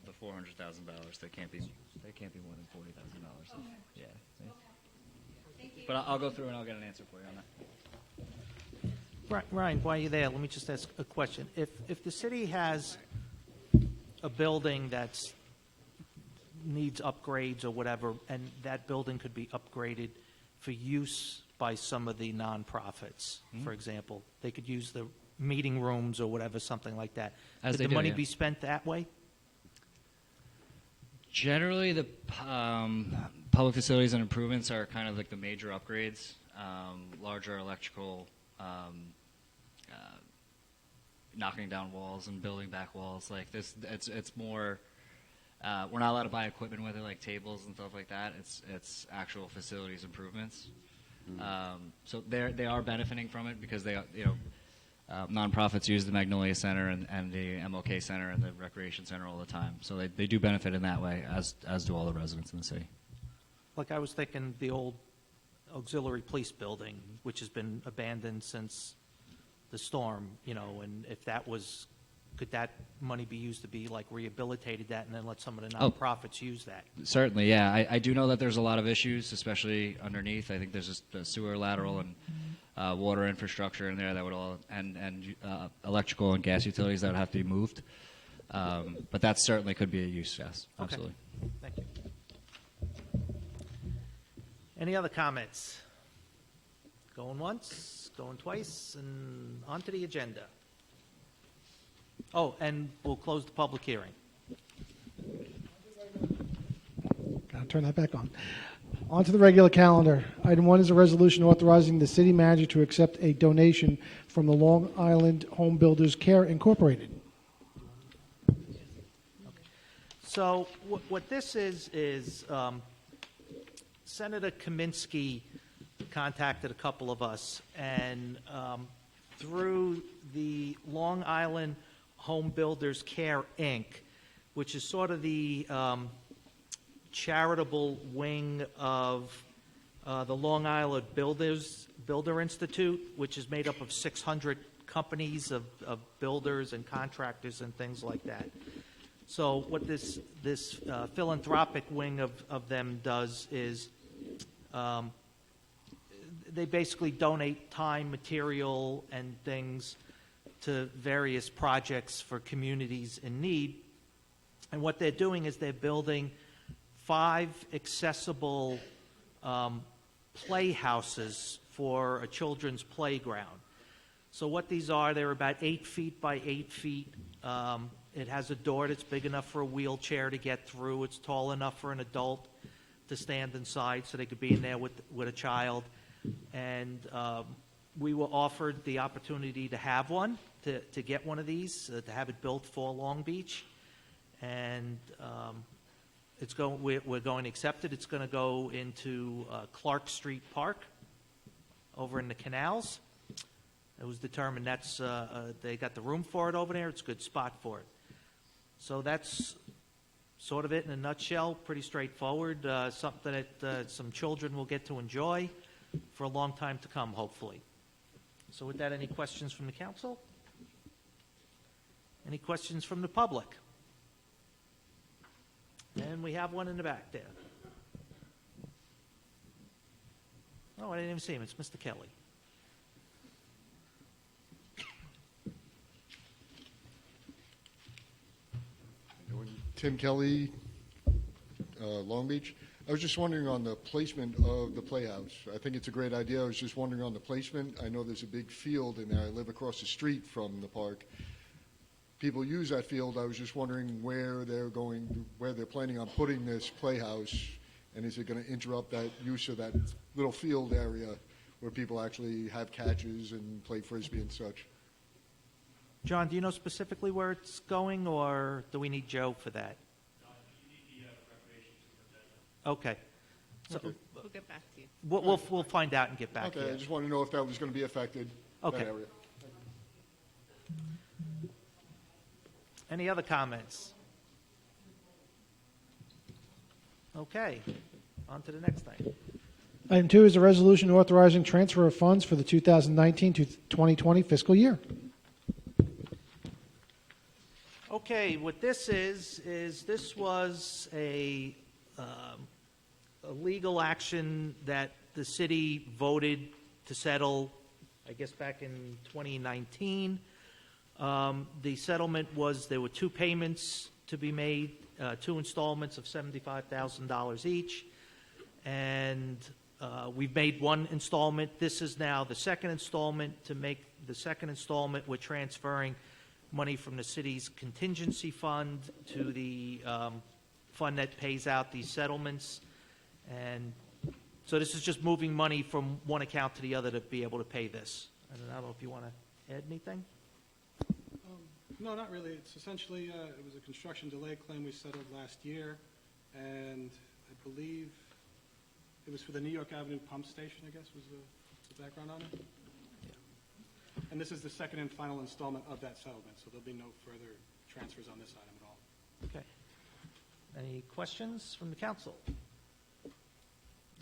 the $400,000, they can't be more than $40,000. Yeah. But I'll go through and I'll get an answer for you on that. Ryan, while you're there, let me just ask a question. If the city has a building that needs upgrades or whatever, and that building could be upgraded for use by some of the nonprofits, for example, they could use the meeting rooms or whatever, something like that. As Could they the do, money yeah. be spent that way? Generally, the public facilities and improvements are kind of like the major upgrades, larger electrical, knocking down walls and building back walls. Like this, it's more. We're not allowed to buy equipment with it, like tables and stuff like that. It's actual facilities improvements. So they are benefiting from it because they, nonprofits use the Magnolia Center and the MLK Center and the Recreation Center all the time. So they do benefit in that way, as do all the residents in the city. Like I was thinking the old auxiliary police building, which has been abandoned since the storm, and if that was, could that money be used to be like rehabilitated that and then let some of the nonprofits use that? Certainly, yeah. I do know that there's a lot of issues, especially underneath. I think there's just the sewer lateral and water infrastructure in there that would all, and electrical and gas utilities that would have to be moved. But that certainly could be a use, yes, absolutely. Okay. Thank you. Any other comments? Going once, going twice, and on to the agenda. Oh, and we'll close the public hearing. I'll turn that back on. On to the regular calendar. Item 1 is a resolution authorizing the city manager to accept a donation from the Long Island Home Builders Care Incorporated. So what this is Senator Kaminsky contacted a couple of us, and through the Long Island Home Builders Care, Inc., which is sort of the charitable wing of the Long Island Builder Institute, which is made up of 600 companies of builders and contractors and things like that. So what this philanthropic wing of them does is they basically donate time, material, and things to various projects for communities in need. And what they're doing is they're building 5 accessible playhouses for a children's playground. So what these are, they're about 8 feet by 8 feet. It has a door that's big enough for a wheelchair to get through. It's tall enough for an adult to stand inside so they could be in there with a child. And we were offered the opportunity to have one, to get one of these, to have it built for Long Beach. And we're going to accept it. It's going to go into Clark Street Park over in the canals. It was determined they got the room for it over there. It's a good spot for it. So that's sort of it in a nutshell. Pretty straightforward. Something that some children will get to enjoy for a long time to come, hopefully. So with that, any questions from the council? Any questions from the public? And we have one in the back there. Oh, I didn't even see him. It's Mr. Kelly. Tim Kelly, Long Beach. I was just wondering on the placement of the Playhouse. I think it's a great idea. I was just wondering on the placement. I know there's a big field in there. I live across the street from the park. People use that field. I was just wondering where they're planning on putting this Playhouse, and is it going to interrupt that use of that little field area where people actually have catches and play Frisbee and such? John, do you know specifically where it's going, or do we need Joe for that? Okay. So We'll get back to you. we'll find out and get back to Okay, you. I just want to know if that was going to be affected, Okay. that area. Any other comments? Okay, on to the next thing. Item 2 is a resolution authorizing transfer of funds for the 2019 to 2020 fiscal year. Okay, what this is this was a legal action that the city voted to settle, I guess, back in 2019. The settlement was there were two payments to be made, two installments of $75,000 each, and we've made one installment. This is now the second installment. To make the second installment, we're transferring money from the city's contingency fund to the fund that pays out these settlements. And so this is just moving money from one account to the other to be able to pay this. I don't know if you want to add anything? No, not really. It's essentially, it was a construction delay claim we settled last year, and I believe it was for the New York Avenue pump station, I guess, was the background on it. And this is the second and final installment of that settlement, so there'll be no further transfers on this item at all. Okay. Any questions from the council?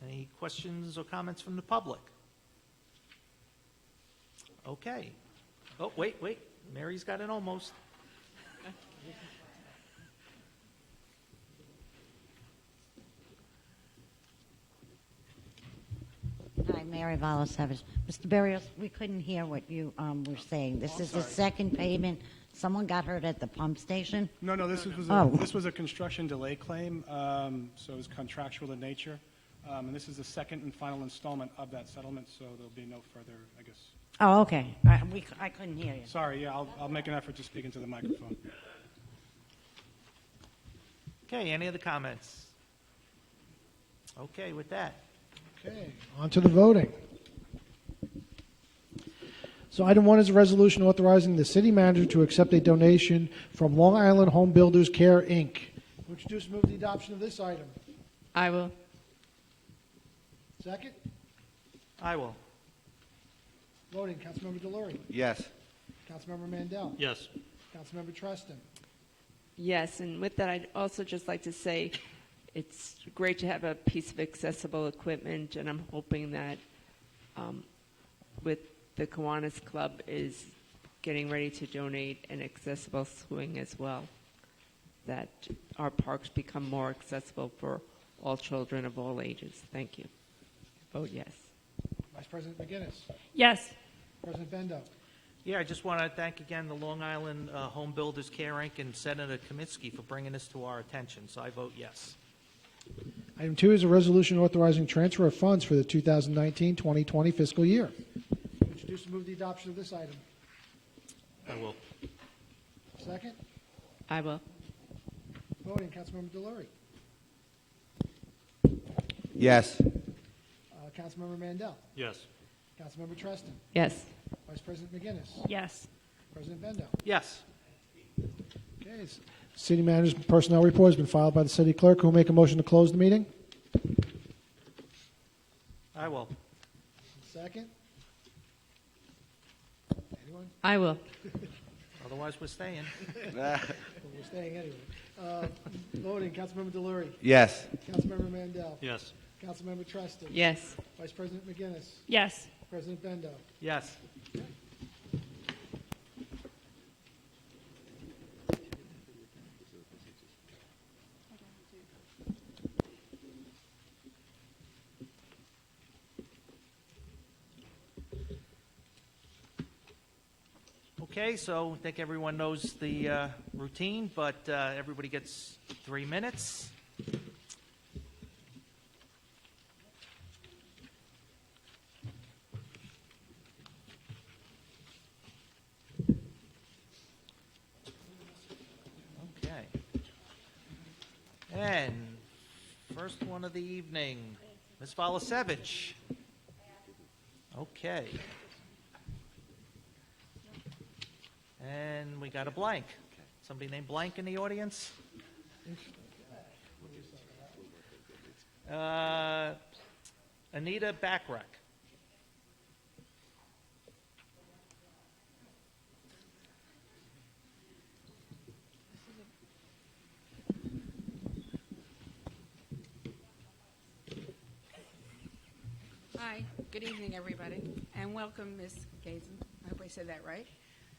Any questions or comments from the public? Okay. Oh, wait. Mary's got it almost. Hi, Mary Valasevich. Mr. Berrios, we couldn't hear what you were saying. This is the second payment. Someone got hurt at the pump station? No, this was Oh. this was a construction delay claim, so it was contractual in nature. And this is the second and final installment of that settlement, so there'll be no further, I guess. Oh, okay. I couldn't hear you. Sorry, yeah, I'll make an effort to speak into the microphone. Okay, any other comments? Okay, with that. Okay, on to the voting. So item 1 is a resolution authorizing the city manager to accept a donation from Long Island Home Builders Care, Inc. Who introduce and move the adoption of this item? I will. Second? I will. Voting, Councilmember Delory. Yes. Councilmember Mandel. Yes. Councilmember Treston. Yes, and with that, I'd also just like to say it's great to have a piece of accessible equipment, and I'm hoping that with the Kiwanis Club is getting ready to donate an accessible swing as well, that our parks become more accessible for all children of all ages. Thank you. Vote yes. Vice President McGinnis. Yes. President Bendo. Yeah, I just want to thank again the Long Island Home Builders Care, Inc. and Senator Kaminsky for bringing this to our attention, so I vote yes. Item 2 is a resolution authorizing transfer of funds for the 2019-2020 fiscal year. Introduce and move the adoption of this item. I will. Second? I will. Voting, Councilmember Delory. Yes. Councilmember Mandel. Yes. Councilmember Treston. Yes. Vice President McGinnis. Yes. President Bendo. Yes. Okay. City manager's personnel report has been filed by the city clerk. Who will make a motion to close the meeting? I will. Second? Anyone? I will. Otherwise, we're staying. We're staying anyway. Voting, Councilmember Delory. Yes. Councilmember Mandel. Yes. Councilmember Treston. Yes. Vice President McGinnis. Yes. President Bendo. Yes. Okay, so I think everyone knows the routine, but everybody gets 3 minutes. Okay. And first one of the evening, Ms. Volasevich. Okay. And we got a blank. Somebody named Blank in the audience? Anita Backrack. Hi, good evening, everybody, and welcome, Ms. Gazen. I hope I said that right,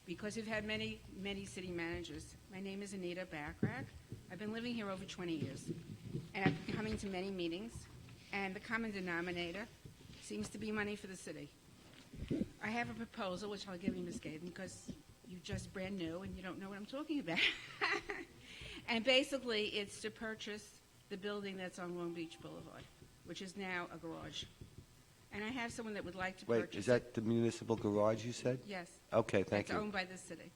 because we've had many, many city managers. My name is Anita Backrack. I've been living here over 20 years, and I've been coming to many meetings, and the common denominator seems to be money for the city. I have a proposal, which I'll give you, Ms. Gaden, because you're just brand new and you don't know what I'm talking about. And basically, it's to purchase the building that's on Long Beach Boulevard, which is now a garage. And I have someone that would like to Wait, purchase is that the municipal garage you said? Yes. Okay, thank It's you. owned by the city.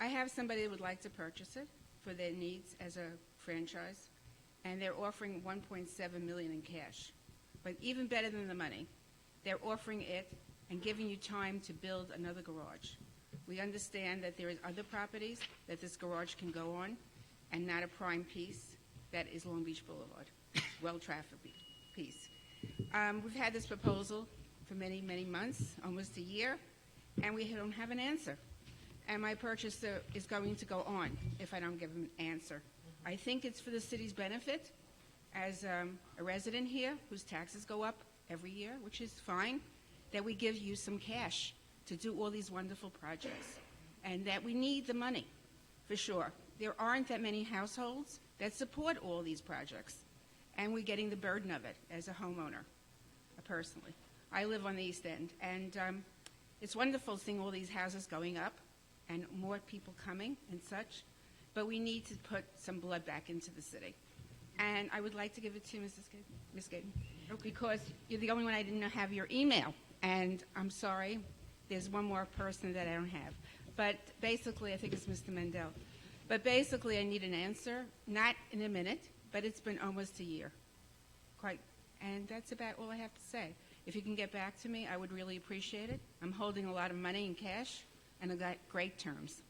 I have somebody that would like to purchase it for their needs as a franchise, and they're offering $1.7 million in cash. But even better than the money, they're offering it and giving you time to build another garage. We understand that there is other properties that this garage can go on, and not a prime piece that is Long Beach Boulevard, well-trafficked piece. We've had this proposal for many, many months, almost a year, and we don't have an answer. And my purchaser is going to go on if I don't give him an answer. I think it's for the city's benefit as a resident here whose taxes go up every year, which is fine, that we give you some cash to do all these wonderful projects, and that we need the money, for sure. There aren't that many households that support all these projects, and we're getting the burden of it as a homeowner, personally. I live on the East End, and it's wonderful seeing all these houses going up and more people coming and such, but we need to put some blood back into the city. And I would like to give it to you, Ms. Gaten, because you're the only one I didn't have your email, and I'm sorry, there's one more person that I don't have. But basically, I think it's Mr. Mendel. But basically, I need an answer, not in a minute, but it's been almost a year. And that's about all I have to say. If you can get back to me, I would really appreciate it. I'm holding a lot of money in cash, and I got great terms.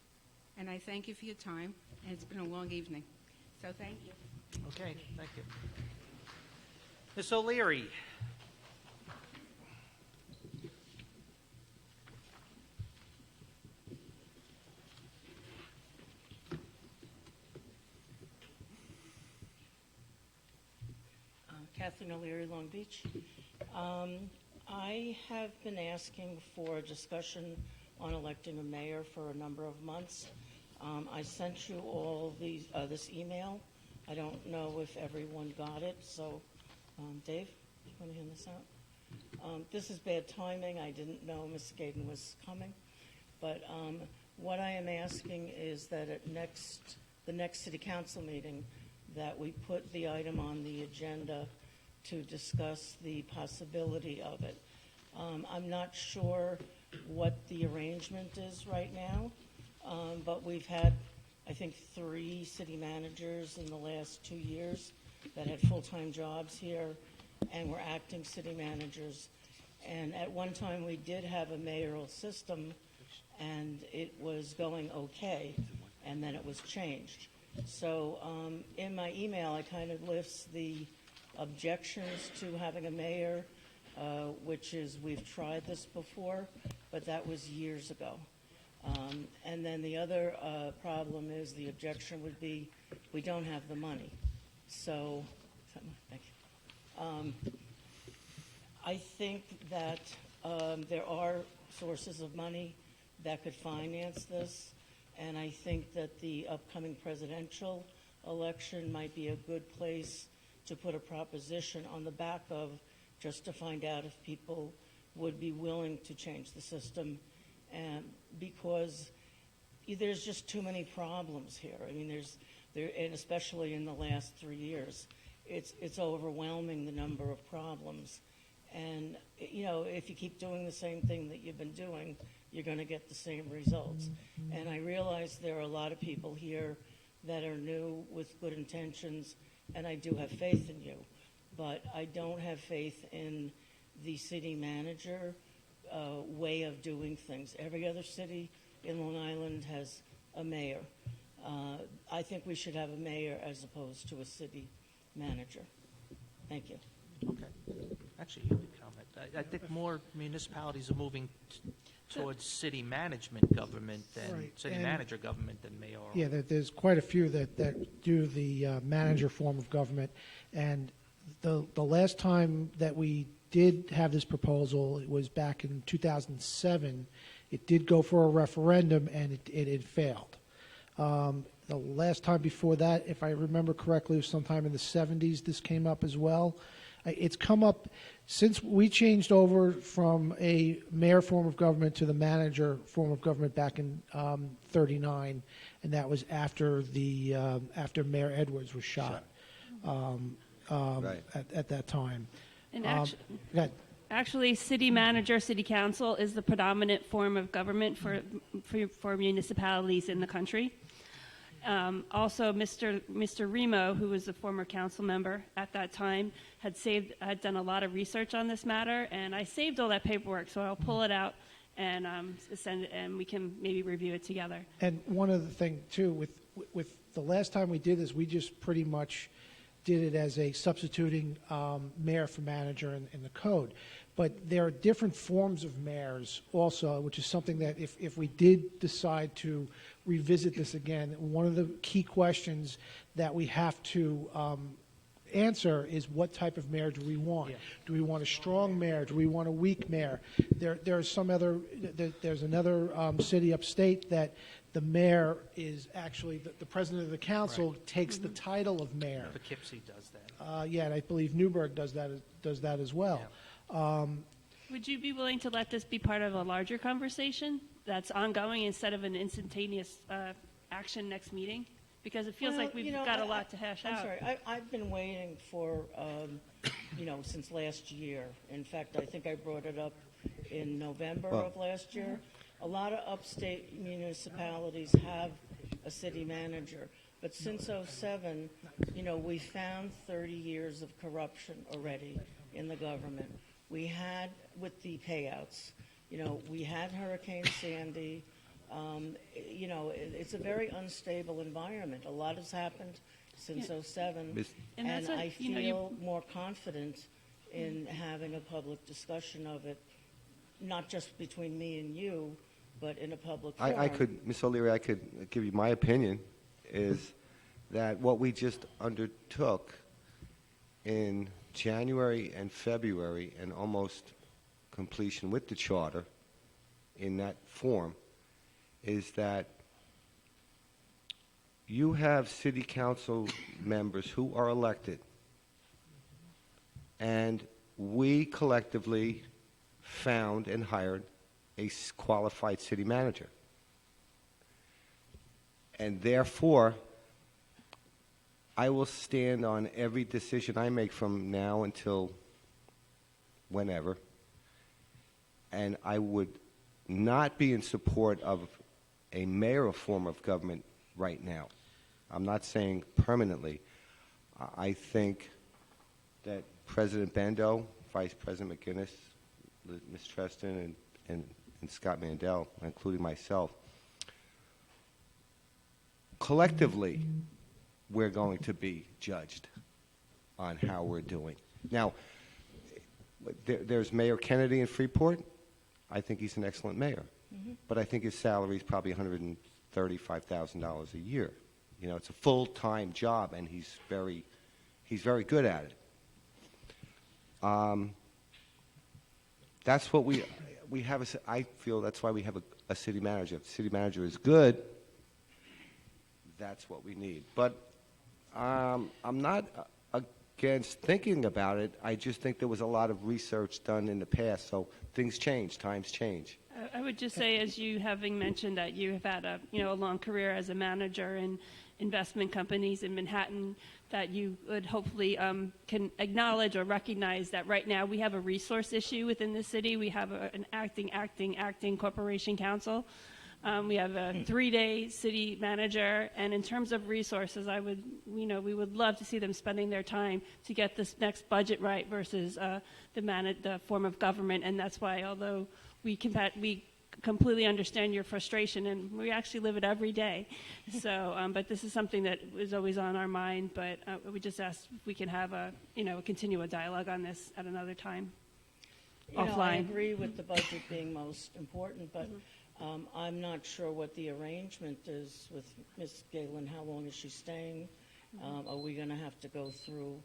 And I thank you for your time, and it's been a long evening. So thank you. Okay, thank you. Ms. O'Leary. Kathleen O'Leary, Long Beach. I have been asking for a discussion on electing a mayor for a number of months. I sent you all this email. I don't know if everyone got it, so Dave, you want to hand this out? This is bad timing. I didn't know Ms. Gaden was coming. But what I am asking is that at the next city council meeting, that we put the item on the agenda to discuss the possibility of it. I'm not sure what the arrangement is right now, but we've had, I think, 3 city managers in the last 2 years that had full-time jobs here and were acting city managers. And at one time, we did have a mayoral system, and it was going okay, and then it was changed. So in my email, I kind of list the objections to having a mayor, which is we've tried this before, but that was years ago. And then the other problem is the objection would be we don't have the money. So, thank you. I think that there are sources of money that could finance this, and I think that the upcoming presidential election might be a good place to put a proposition on the back of, just to find out if people would be willing to change the system and because there's just too many problems here. I mean, and especially in the last 3 years, it's overwhelming, the number of problems. And, if you keep doing the same thing that you've been doing, you're going to get the same results. And I realize there are a lot of people here that are new with good intentions, and I do have faith in you. But I don't have faith in the city manager way of doing things. Every other city in Long Island has a mayor. I think we should have a mayor as opposed to a city manager. Thank you. Okay. Actually, you could comment. I think more municipalities are moving towards city management government than Right. city And- manager government than mayoral. Yeah, there's quite a few that do the manager form of government. And the last time that we did have this proposal, it was back in 2007. It did go for a referendum, and it failed. The last time before that, if I remember correctly, was sometime in the 70s this came up as well. It's come up since we changed over from a mayor form of government to the manager form of government back in 39, and that was after after Mayor Edwards was shot at that time. And go ahead. actually, city manager, city council is the predominant form of government for municipalities in the country. Also, Mr. Remo, who was a former council member at that time, had done a lot of research on this matter, and I saved all that paperwork, so I'll pull it out and send it, and we can maybe review it together. And one other thing too, with the last time we did this, we just pretty much did it as a substituting mayor for manager in the code. But there are different forms of mayors also, which is something that if we did decide to revisit this again, one of the key questions that we have to answer is what type of mayor do we want? Yeah. Do we want a strong mayor? Do we want a weak mayor? There's another city upstate that the mayor is actually the president of the council takes the title of mayor. Poughkeepsie does that. Yeah, and I believe Newburgh does that as well. Yeah. Would you be willing to let this be part of a larger conversation that's ongoing instead of an instantaneous action next meeting? Because it feels like we've got a lot to hash out. I'm sorry. I've been waiting for, since last year. In fact, I think I brought it up in November of last year. A lot of upstate municipalities have a city manager. But since 2007, we found 30 years of corruption already in the government. We had, with the payouts, we had Hurricane Sandy. It's a very unstable environment. A lot has happened since 2007, and I feel more confident in having a public discussion of it, not just between me and you, but in a public forum. Ms. O'Leary, I could give you my opinion, is that what we just undertook in January and February and almost completion with the charter in that form is that you have city council members who are elected, and we collectively found and hired a qualified city manager. And therefore, I will stand on every decision I make from now until whenever, and I would not be in support of a mayoral form of government right now. I'm not saying permanently. I think that President Bendo, Vice President McGinnis, Ms. Treston, and Scott Mandel, including myself, collectively, we're going to be judged on how we're doing. Now, there's Mayor Kennedy in Freeport. I think he's an excellent mayor. Mm-hmm. But I think his salary is probably $135,000 a year. It's a full-time job, and he's very good at it. That's what we have. I feel that's why we have a city manager. If the city manager is good, that's what we need. But I'm not against thinking about it. I just think there was a lot of research done in the past, so things change, times change. I would just say, as you having mentioned that you have had a long career as a manager in investment companies in Manhattan, that you would hopefully can acknowledge or recognize that right now we have a resource issue within the city. We have an acting corporation council. We have a 3-day city manager, and in terms of resources, we would love to see them spending their time to get this next budget right versus the form of government, and that's why, although we completely understand your frustration, and we actually live it every day. So, but this is something that is always on our mind. But we just ask if we can have continue a dialogue on this at another time. Offline. I agree with the budget being most important, but I'm not sure what the arrangement is with Ms. Galen. How long is she staying? Are we going to have to go through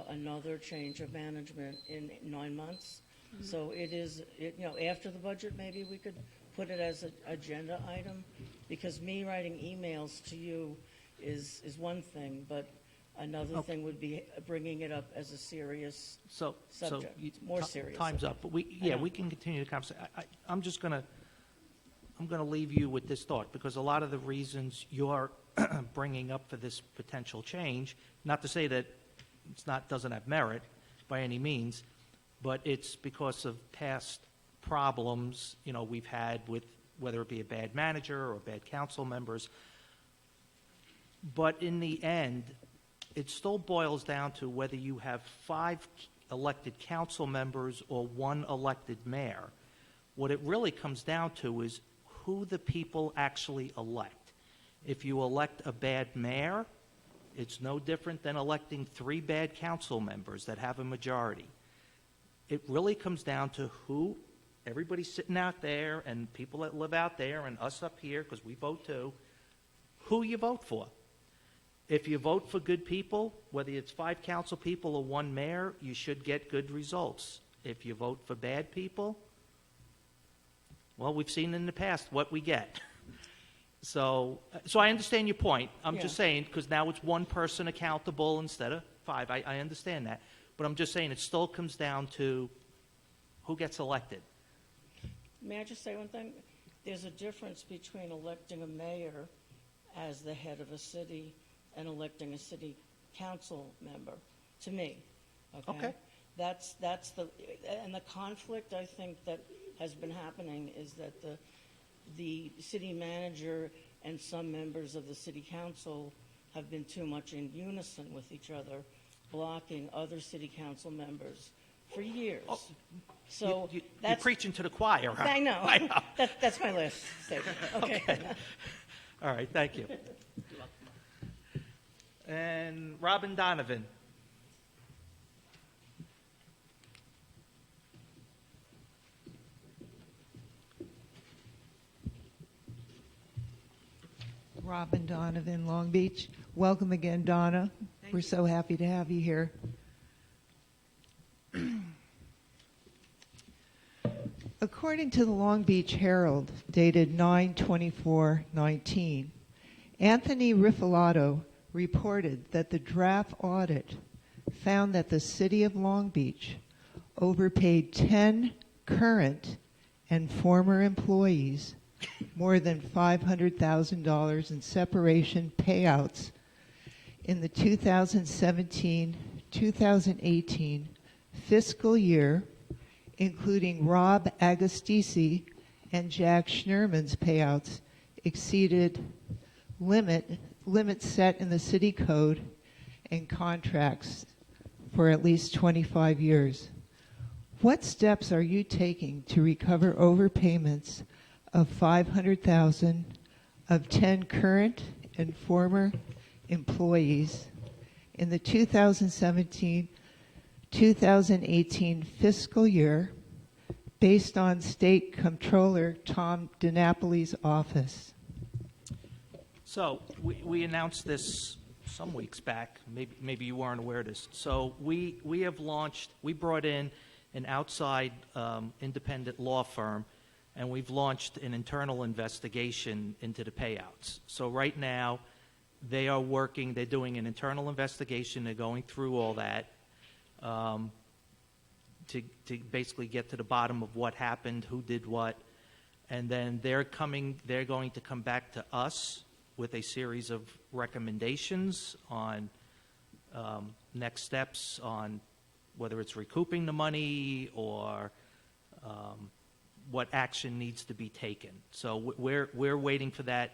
another change of management in 9 months? So after the budget, maybe we could put it as an agenda item, because me writing emails to you is one thing, but another thing would be bringing it up as a serious subject, more serious. Time's up, but we can continue the conversation. I'm going to leave you with this thought, because a lot of the reasons you're bringing up for this potential change, not to say that doesn't have merit by any means, but it's because of past problems, we've had with whether it be a bad manager or bad council members. But in the end, it still boils down to whether you have 5 elected council members or 1 elected mayor. What it really comes down to is who the people actually elect. If you elect a bad mayor, it's no different than electing 3 bad council members that have a majority. It really comes down to who everybody sitting out there and people that live out there and us up here, because we vote too, who you vote for. If you vote for good people, whether it's 5 council people or 1 mayor, you should get good results. If you vote for bad people, well, we've seen in the past what we get. So I understand your point. I'm just saying, because now it's 1 person accountable instead of 5. I understand that. But I'm just saying it still comes down to who gets elected. May I just say one thing? There's a difference between electing a mayor as the head of a city and electing a city council member, to me. Okay. That's the conflict, I think, that has been happening is that the city manager and some members of the city council have been too much in unison with each other, blocking other city council members for years. So you're preaching to the choir, huh? I know. That's my last statement. Okay. All right, thank you. And Robin Donovan. Robin Donovan, Long Beach. Welcome again, Donna. We're so happy to have you here. According to the Long Beach Herald, dated 9/24/19, Anthony Rifalato reported that the draft audit found that the city of Long Beach overpaid 10 current and former employees more than $500,000 in separation payouts in the 2017-2018 fiscal year, including Rob Agostisi and Jack Schnurman's payouts exceeded limits set in the city code and contracts for at least 25 years. What steps are you taking to recover overpayments of $500,000 of 10 current and former employees in the 2017-2018 fiscal year based on State Comptroller Tom DiNapoli's office? So we announced this some weeks back. Maybe you weren't aware of this. So we brought in an outside independent law firm, and we've launched an internal investigation into the payouts. So right now, they are working, they're doing an internal investigation, they're going through all that to basically get to the bottom of what happened, who did what, and then they're going to come back to us with a series of recommendations on next steps on whether it's recouping the money or what action needs to be taken. So we're waiting for that.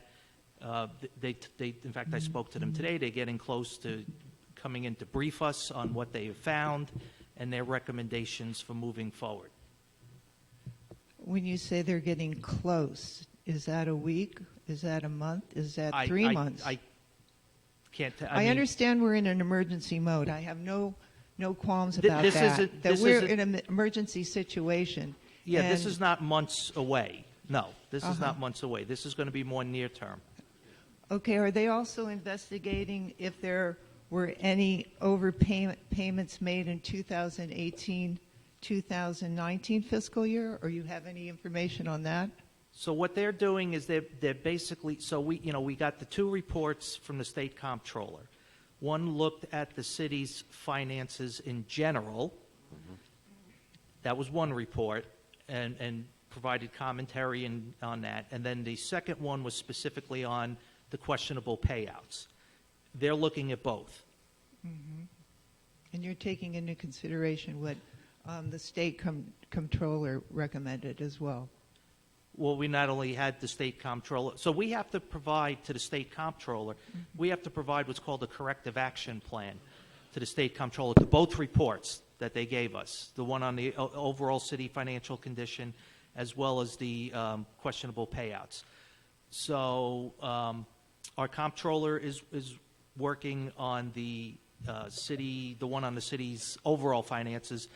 In fact, I spoke to them today. They're getting close to coming in to brief us on what they have found and their recommendations for moving forward. When you say they're getting close, is that a week? Is that a month? Is that 3 months? I can't. I mean, understand we're in an emergency mode. I have no qualms about This that. isn't- That this we're isn't- in an emergency situation. Yeah, this and- is not months away. No, this is Uh-huh. not months away. This is going to be more near term. Okay, are they also investigating if there were any overpayments made in 2018, 2019 fiscal year, or you have any information on that? So what they're doing is they're basically, so we got the two reports from the state comptroller. One looked at the city's finances in general. That was one report, and provided commentary on that. And then the second one was specifically on the questionable payouts. They're looking at both. Mm-hmm. And you're taking into consideration what the state comptroller recommended as well. Well, we not only had the state comptroller, so we have to provide to the state comptroller, we have to provide what's called a corrective action plan to the state comptroller, to both reports that they gave us, the one on the overall city financial condition as well as the questionable payouts. So our comptroller is working on the the one on the city's overall finances.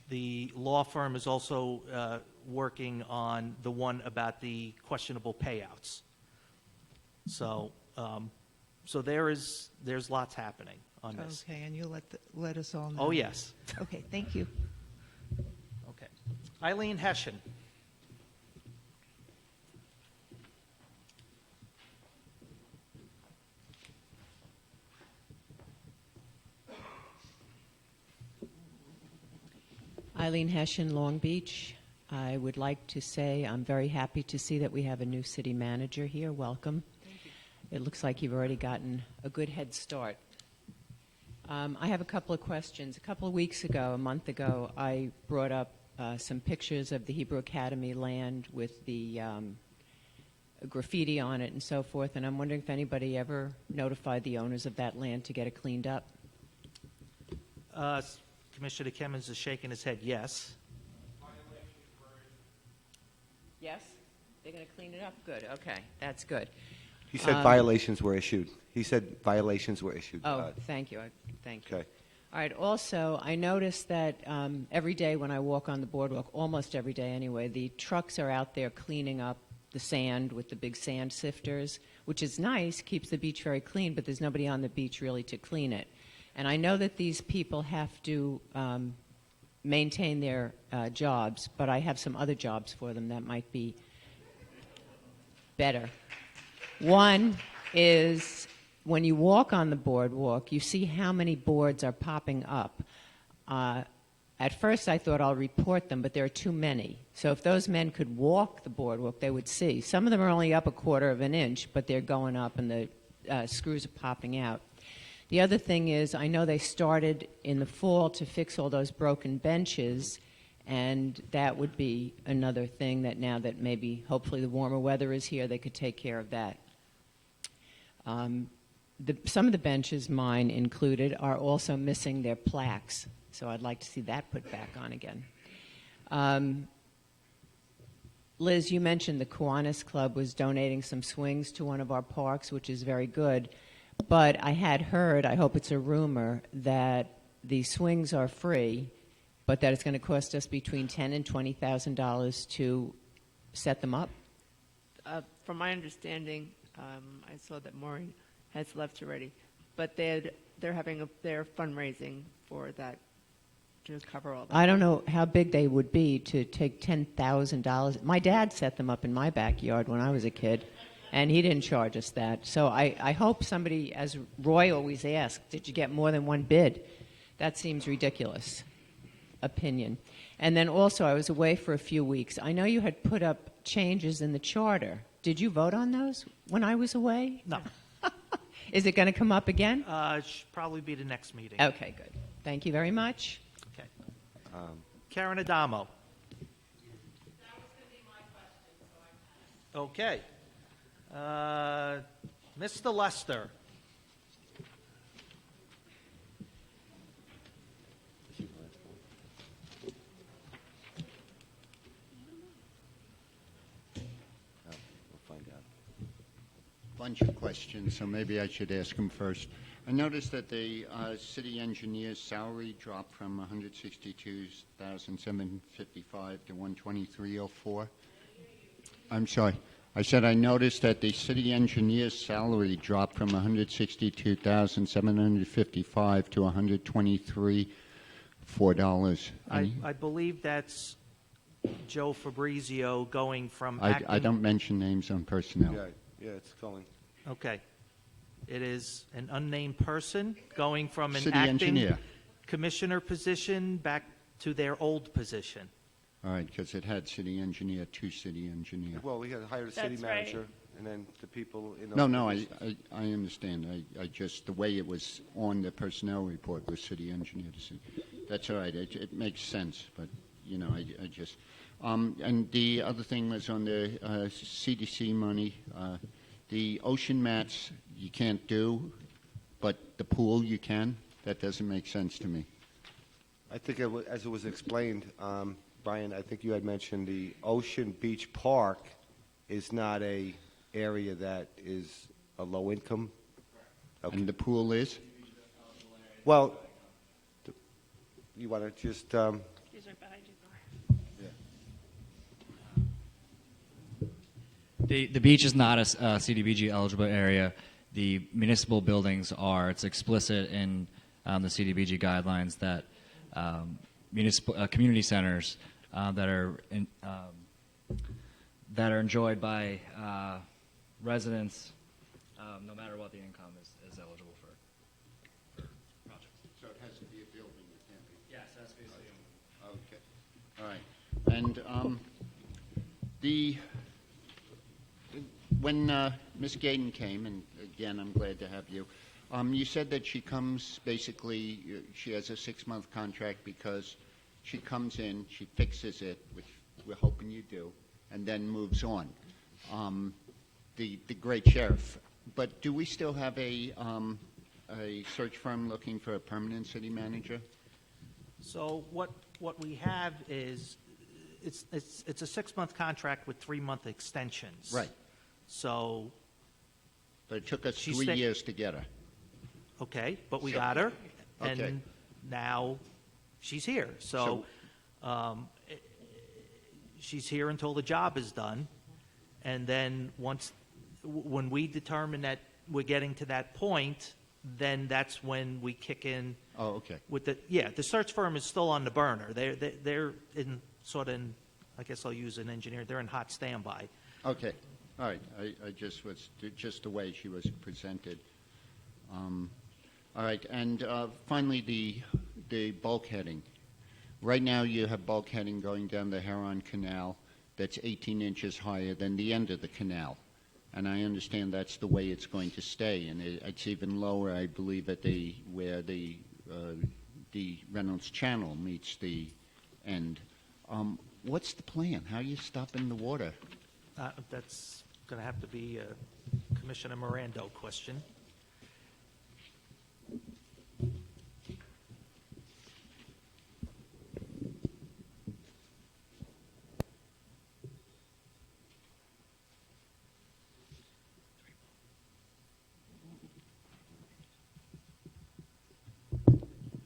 The law firm is also working on the one about the questionable payouts. So, there's lots happening on this. Okay, and you'll let us all know. Oh, yes. Okay, thank you. Okay. Eileen Hession. Eileen Hession, Long Beach. I would like to say I'm very happy to see that we have a new city manager here. Welcome. It looks like you've already gotten a good head start. I have a couple of questions. A couple of weeks ago, a month ago, I brought up some pictures of the Hebrew Academy land with the graffiti on it and so forth, and I'm wondering if anybody ever notified the owners of that land to get it cleaned up. Commissioner Kemmons is shaking his head yes. Yes? They're going to clean it up? Good. Okay. That's good. He said violations were issued. He said violations were issued. Oh, thank you. Thank you. Okay. All right. Also, I noticed that every day when I walk on the boardwalk, almost every day anyway, the trucks are out there cleaning up the sand with the big sand sifters, which is nice, keeps the beach very clean, but there's nobody on the beach really to clean it. And I know that these people have to maintain their jobs, but I have some other jobs for them that might be better. One is when you walk on the boardwalk, you see how many boards are popping up. At first I thought I'll report them, but there are too many. So if those men could walk the boardwalk, they would see. Some of them are only up 1/4 of an inch, but they're going up and the screws are popping out. The other thing is, I know they started in the fall to fix all those broken benches, and that would be another thing that now that maybe, hopefully the warmer weather is here, they could take care of that. Some of the benches, mine included, are also missing their plaques, so I'd like to see that put back on again. Liz, you mentioned the Kiwanis Club was donating some swings to one of our parks, which is very good. But I had heard, I hope it's a rumor, that the swings are free, but that it's going to cost us between $10,000 and $20,000 to set them up. From my understanding, I saw that Maureen has left already, but they're fundraising for that to cover all that. I don't know how big they would be to take $10,000. My dad set them up in my backyard when I was a kid, and he didn't charge us that. So I hope somebody, as Roy always asks, did you get more than one bid? That seems ridiculous. opinion. And then also, I was away for a few weeks. I know you had put up changes in the charter. Did you vote on those when I was away? No. Is it going to come up again? Should probably be the next meeting. Okay, good. Thank you very much. Okay. Karen Adamo. Okay. Mr. Lester. Bunch of questions, so maybe I should ask them first. I noticed that the city engineer's salary dropped from $162,755 to $123,004. I'm sorry. I said I noticed that the city engineer's salary dropped from $162,755 to $123,400. I believe that's Joe Fabrizio going from I acting... don't mention names on personnel. Yeah, it's going. Okay. It is an unnamed person going from an City acting engineer. commissioner position back to their old position. All right, because it had city engineer, two city engineer. Well, we had hired a city That's right. manager, and then the people in those No, positions. I understand. I just, the way it was on the personnel report was city engineer to city. That's all right. It makes sense, but, you know, I just... and the other thing was on the CDC money. The ocean mats you can't do, but the pool you can. That doesn't make sense to me. I think as it was explained, Brian, I think you had mentioned the Ocean Beach Park is not a area that is a low income. Okay. And the pool is? Well, you want to just... These are behind you. The beach is not a CDBG eligible area. The municipal buildings are. It's explicit in the CDBG guidelines that municipal community centers that are enjoyed by residents, no matter what the income is eligible for projects. So it has to be a building. It can't be. Yes, it has to be a building. Okay. All right. And when Ms. Gaydon came, and again, I'm glad to have you, you said that she comes basically, she has a 6-month contract because she comes in, she fixes it, which we're hoping you do, and then moves on. The great sheriff. But do we still have a search firm looking for a permanent city manager? So what we have is it's a 6-month contract with 3-month extensions. Right. So... But it took us She's 3 years to get her. Okay, but we got her, and Okay. now she's here. So she's here until the job is done, and then when we determine that we're getting to that point, then that's when we kick in. Oh, okay. With the search firm is still on the burner. They're in sort of, I guess I'll use an engineer. They're in hot standby. Okay. All right. I just was just the way she was presented. All right. And finally, the bulkheading. Right now, you have bulkheading going down the Huron Canal that's 18 inches higher than the end of the canal. And I understand that's the way it's going to stay. And it's even lower, I believe, at where the Reynolds Channel meets the end. What's the plan? How are you stopping the water? That's going to have to be a Commissioner Mirando question.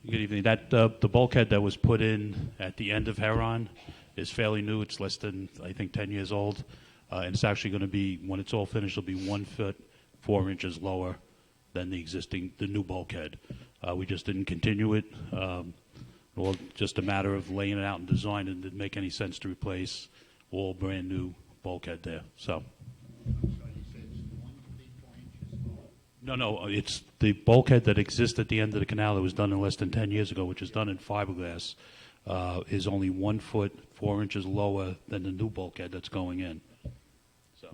Good evening. The bulkhead that was put in at the end of Huron is fairly new. It's less than, I think, 10 years old. And it's actually going to be, when it's all finished, it'll be 1 foot, 4 inches lower than the new bulkhead. We just didn't continue it. Well, just a matter of laying it out and design, and it didn't make any sense to replace all brand new bulkhead there. So. No, it's the bulkhead that exists at the end of the canal that was done in less than 10 years ago, which is done in fiberglass. is only 1 foot 4 inches lower than the new bulkhead that's going in. So,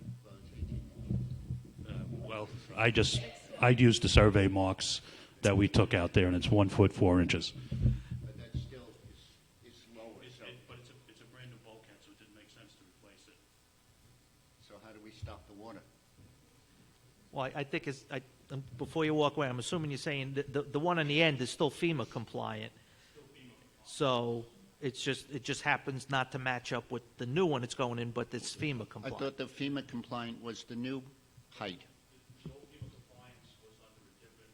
well, I used the survey marks that we took out there, and it's 1 foot 4 inches. But that still is lower. But it's a brand new bulkhead, so it didn't make sense to replace it. So how do we stop the water? Well, I think before you walk away, I'm assuming you're saying that the one on the end is still FEMA compliant. So it just happens not to match up with the new one it's going in, but it's FEMA I compliant. thought the FEMA compliant was the new height. The old FEMA compliance was under a different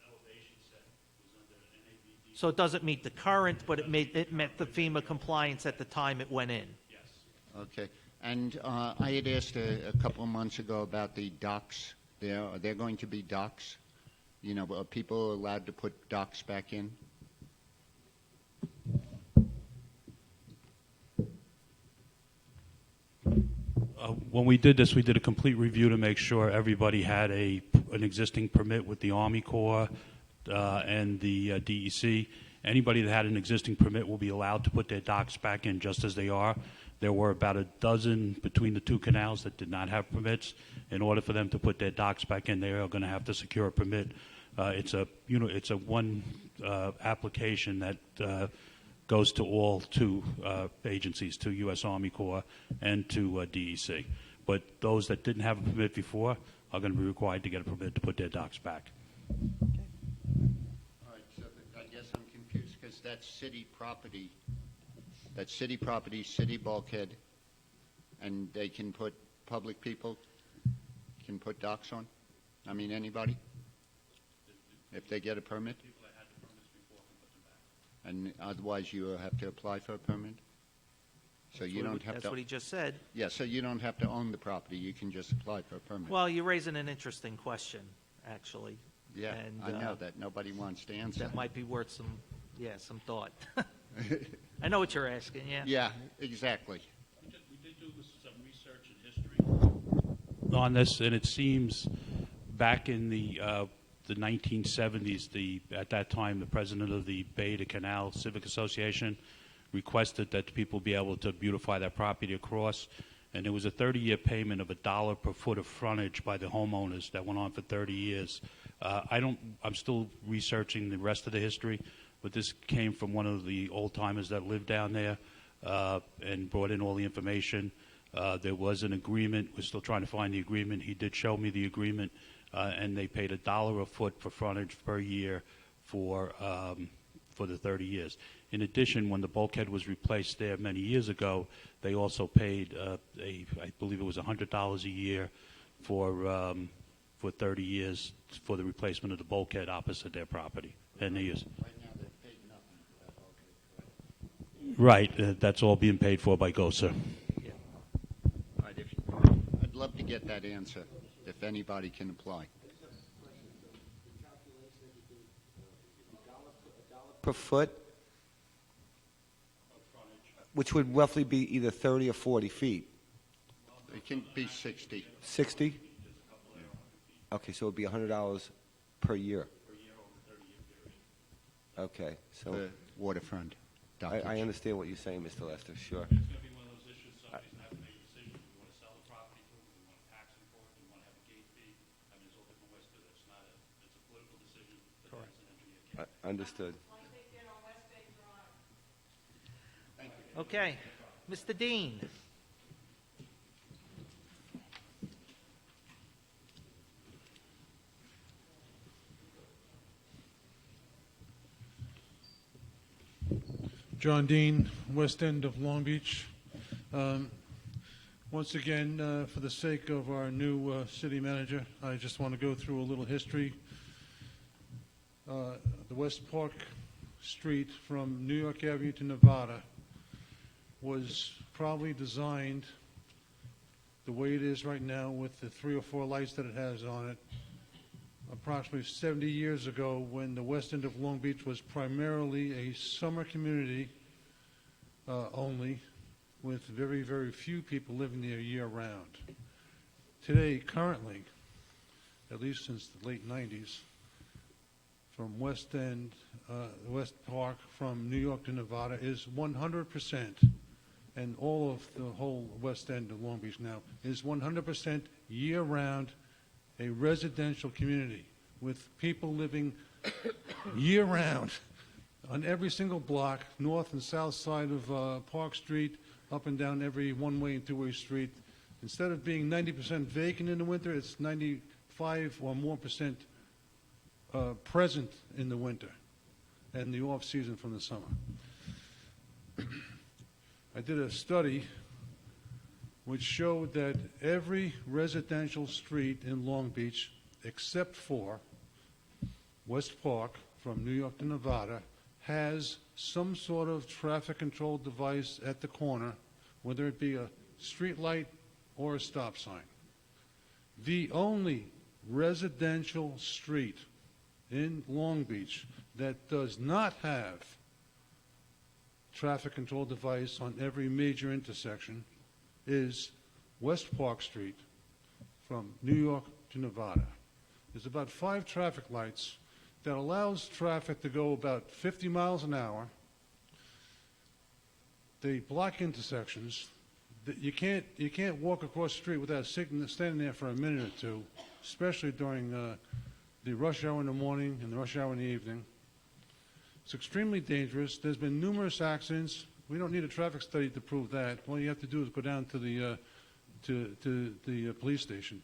elevation set. It was under an NABD. So it doesn't meet the current, but it met the FEMA compliance at the time it went in. Yes. Okay. And I had asked a couple of months ago about the docks there. Are there going to be docks? You know, are people allowed to put docks back in? When we did this, we did a complete review to make sure everybody had an existing permit with the Army Corps and the DEC. Anybody that had an existing permit will be allowed to put their docks back in just as they are. There were about a dozen between the two canals that did not have permits. In order for them to put their docks back in, they are going to have to secure a permit. It's a one application that goes to all two agencies, to U.S. Army Corps and to DEC. But those that didn't have a permit before are going to be required to get a permit to put their docks back. All right, so I guess I'm confused because that's city property. That's city property, city bulkhead, and they can put, public people can put docks on? I mean, anybody? If they get a permit? People that had the permits before can put them back. And otherwise you have to apply for a permit? So you don't have That's to... what he just said. Yeah, so you don't have to own the property, you can just apply for a permit. Well, you're raising an interesting question, actually. Yeah, and, I know that nobody wants to answer. That might be worth some thought. I know what you're asking, yeah. Yeah, exactly. We did do some research and history on this, and it seems back in the 1970s, at that time, the president of the Bay to Canal Civic Association requested that people be able to beautify their property across, and there was a 30-year payment of $1 per foot of frontage by the homeowners that went on for 30 years. I'm still researching the rest of the history, but this came from one of the old-timers that lived down there and brought in all the information. There was an agreement. We're still trying to find the agreement. He did show me the agreement, and they paid $1 a foot for frontage per year for the 30 years. In addition, when the bulkhead was replaced there many years ago, they also paid, I believe it was $100 a year for 30 years for the replacement of the bulkhead opposite their property. And they use. Right now they've paid nothing for that bulkhead, correct? Right, that's all being paid for by GOSA. Yeah. All right, I'd love to get that answer, if anybody can apply. Per foot, which would roughly be either 30 or 40 feet. It can be 60. 60? Okay, so it would be $100 per year. Okay, so The waterfront. I understand what you're saying, Mr. Lester. Sure. It's going to be one of those issues, somebody's going to have to make a decision. We want to sell the property to them, we want to tax them for it, we want to have a gate fee. I mean, there's all different ways to do it. It's a political decision that as an engineer. Understood. Okay, Mr. Dean. John Dean, West End of Long Beach. Once again, for the sake of our new city manager, I just want to go through a little history. The West Park Street from New York Avenue to Nevada was probably designed the way it is right now with the 3 or 4 lights that it has on it approximately 70 years ago, when the West End of Long Beach was primarily a summer community only, with very, very few people living there year-round. Today, currently, at least since the late 90s, from West End, West Park, from New York to Nevada is 100%, and all of the whole West End of Long Beach now is 100% year-round, a residential community with people living year-round on every single block, north and south side of Park Street, up and down every one-way and two-way street. Instead of being 90% vacant in the winter, it's 95 or more percent present in the winter and the off-season from the summer. I did a study which showed that every residential street in Long Beach, except for West Park from New York to Nevada, has some sort of traffic control device at the corner, whether it be a street light or a stop sign. The only residential street in Long Beach that does not have traffic control device on every major intersection is West Park Street from New York to Nevada. There's about 5 traffic lights that allows traffic to go about 50 miles an hour. They block intersections. You can't walk across the street without standing there for a minute or two, especially during the rush hour in the morning and the rush hour in the evening. It's extremely dangerous. There's been numerous accidents. We don't need a traffic study to prove that. All you have to do is go down to the police station.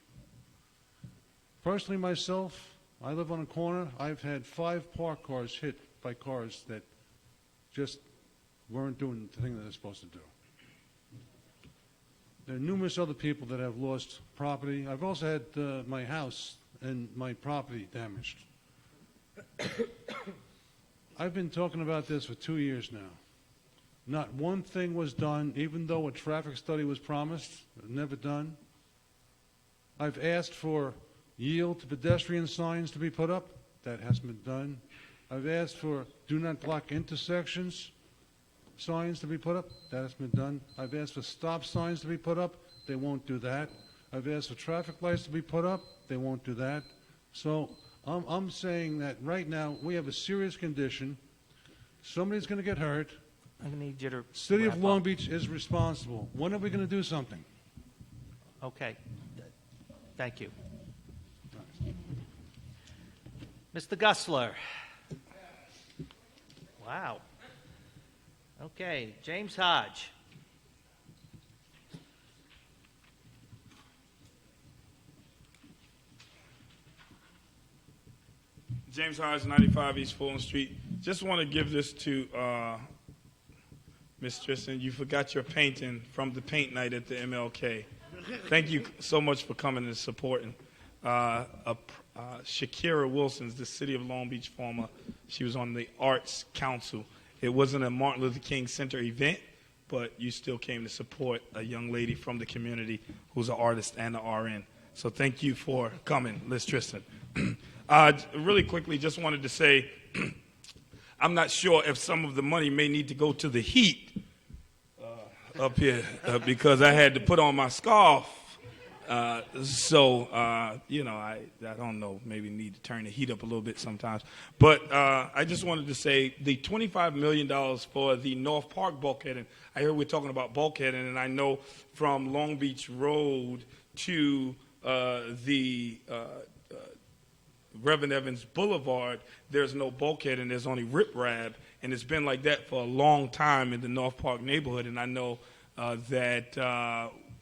Personally, myself, I live on a corner. I've had 5 parked cars hit by cars that just weren't doing the thing that they're supposed to do. There are numerous other people that have lost property. I've also had my house and my property damaged. I've been talking about this for 2 years now. Not one thing was done, even though a traffic study was promised, never done. I've asked for yield to pedestrian signs to be put up. That hasn't been done. I've asked for do not block intersections signs to be put up. That hasn't been done. I've asked for stop signs to be put up. They won't do that. I've asked for traffic lights to be put up. They won't do that. So I'm saying that right now we have a serious condition. Somebody's going to get hurt. I'm going to need you to City of wrap Long up. Beach is responsible. When are we going to do something? Okay. Thank you. Mr. Gusler. Wow. Okay, James Hodge. James Hodge, 95 East Fulton Street. Just want to give this to Ms. Tristan. You forgot your painting from the paint night at the MLK. Thank you so much for coming and supporting. Shakira Wilson's the City of Long Beach former. She was on the Arts Council. It wasn't a Martin Luther King Center event, but you still came to support a young lady from the community who's an artist and an RN. So thank you for coming, Liz Tristan. Really quickly, just wanted to say, I'm not sure if some of the money may need to go to the heat up here because I had to put on my scarf. I don't know, maybe need to turn the heat up a little bit sometimes. But I just wanted to say the $25 million for the North Park bulkheading. I heard we're talking about bulkheading, and I know from Long Beach Road to the Reverend Evans Boulevard, there's no bulkhead and there's only riprap, and it's been like that for a long time in the North Park neighborhood. And I know that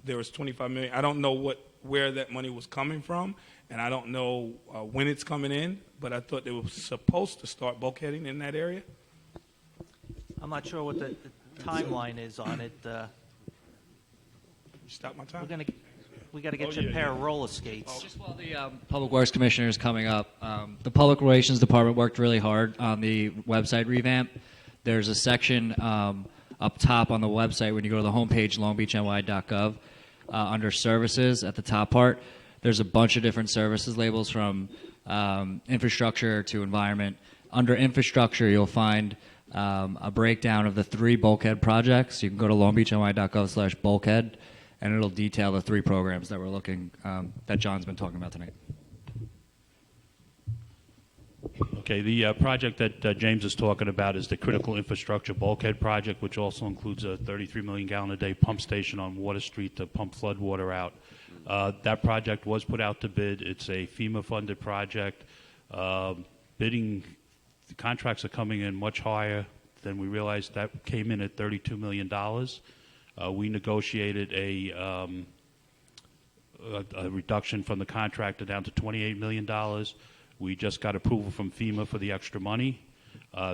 there was $25 million. I don't know where that money was coming from, and I don't know when it's coming in. But I thought they were supposed to start bulkheading in that area. I'm not sure what the timeline is on it. Stop my time. We got to get you a pair of roller skates. Just while the Public Works Commissioner is coming up, the Public Relations Department worked really hard on the website revamp. There's a section up top on the website when you go to the homepage, longbeachny.gov, under services at the top part. There's a bunch of different services labels from infrastructure to environment. Under infrastructure, you'll find a breakdown of the 3 bulkhead projects. You can go to longbeachny.gov/bulkhead. And it'll detail the 3 programs that we're looking that John's been talking about tonight. Okay, the project that James is talking about is the critical infrastructure bulkhead project, which also includes a 33 million gallon a day pump station on Water Street to pump flood water out. That project was put out to bid. It's a FEMA-funded project. Bidding, the contracts are coming in much higher than we realized. That came in at $32 million. We negotiated a reduction from the contractor down to $28 million. We just got approval from FEMA for the extra money.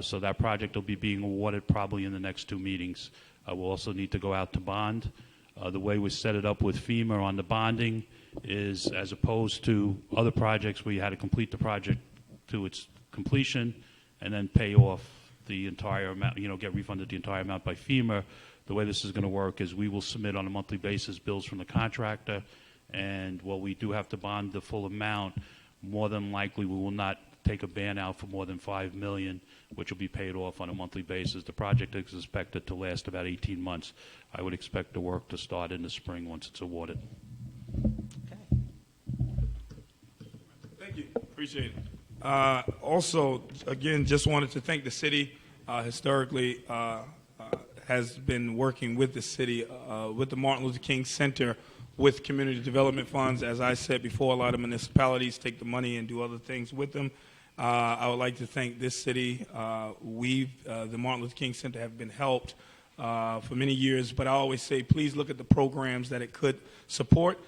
So that project will be being awarded probably in the next 2 meetings. We'll also need to go out to bond. The way we set it up with FEMA on the bonding is, as opposed to other projects where you had to complete the project to its completion and then pay off the entire amount, get refunded the entire amount by FEMA. The way this is going to work is we will submit on a monthly basis bills from the contractor, and while we do have to bond the full amount, more than likely we will not take a ban out for more than $5 million, which will be paid off on a monthly basis. The project is expected to last about 18 months. I would expect the work to start in the spring once it's awarded. Thank you. Appreciate it. Also, again, just wanted to thank the city. Historically, has been working with the city, with the Martin Luther King Center, with community development funds. As I said before, a lot of municipalities take the money and do other things with them. I would like to thank this city. The Martin Luther King Center have been helped for many years, but I always say, please look at the programs that it could support.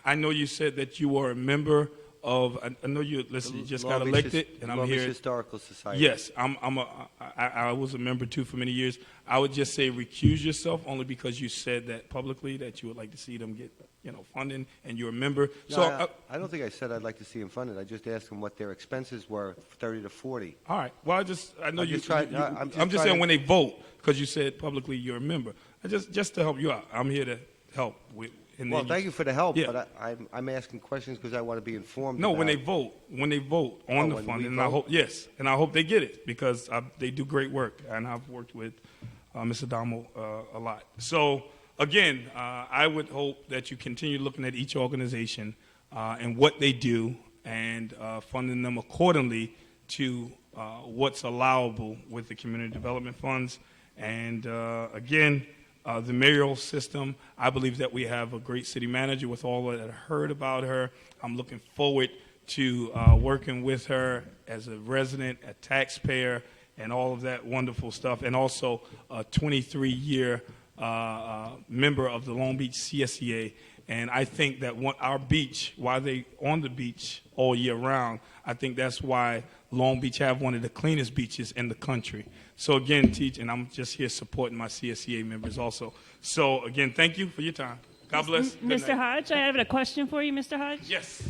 I know you said that you were a member of, I know you just got elected, and I'm here. Historical Society. Yes, I was a member too for many years. I would just say recuse yourself only because you said that publicly that you would like to see them get, funding, and you're a member. No, So I don't think I said I'd like to see them funded. I just asked them what their expenses were, 30 to 40. all right. Well, I know I'm you. just trying- I'm I'm just just saying trying when to- they vote, because you said publicly you're a member. Just to help you out. I'm here to help with. And Well, then thank you for the help, Yeah. but I'm asking questions because I want to be informed. No, when they about- vote on the when fund, we and I vote? hope and I hope they get it because they do great work, and I've worked with Mr. Damo a lot. So again, I would hope that you continue looking at each organization and what they do and funding them accordingly to what's allowable with the community development funds. And again, the mayoral system, I believe that we have a great city manager. With all that I heard about her, I'm looking forward to working with her as a resident, a taxpayer, and all of that wonderful stuff, and also a 23-year member of the Long Beach CSEA. And I think that our beach, while they on the beach all year round, I think that's why Long Beach have one of the cleanest beaches in the country. So again, and I'm just here supporting my CSEA members also. So again, thank you for your time. God bless. Good Mr. night. Hodge, I have a question for you, Mr. Hodge. Yes.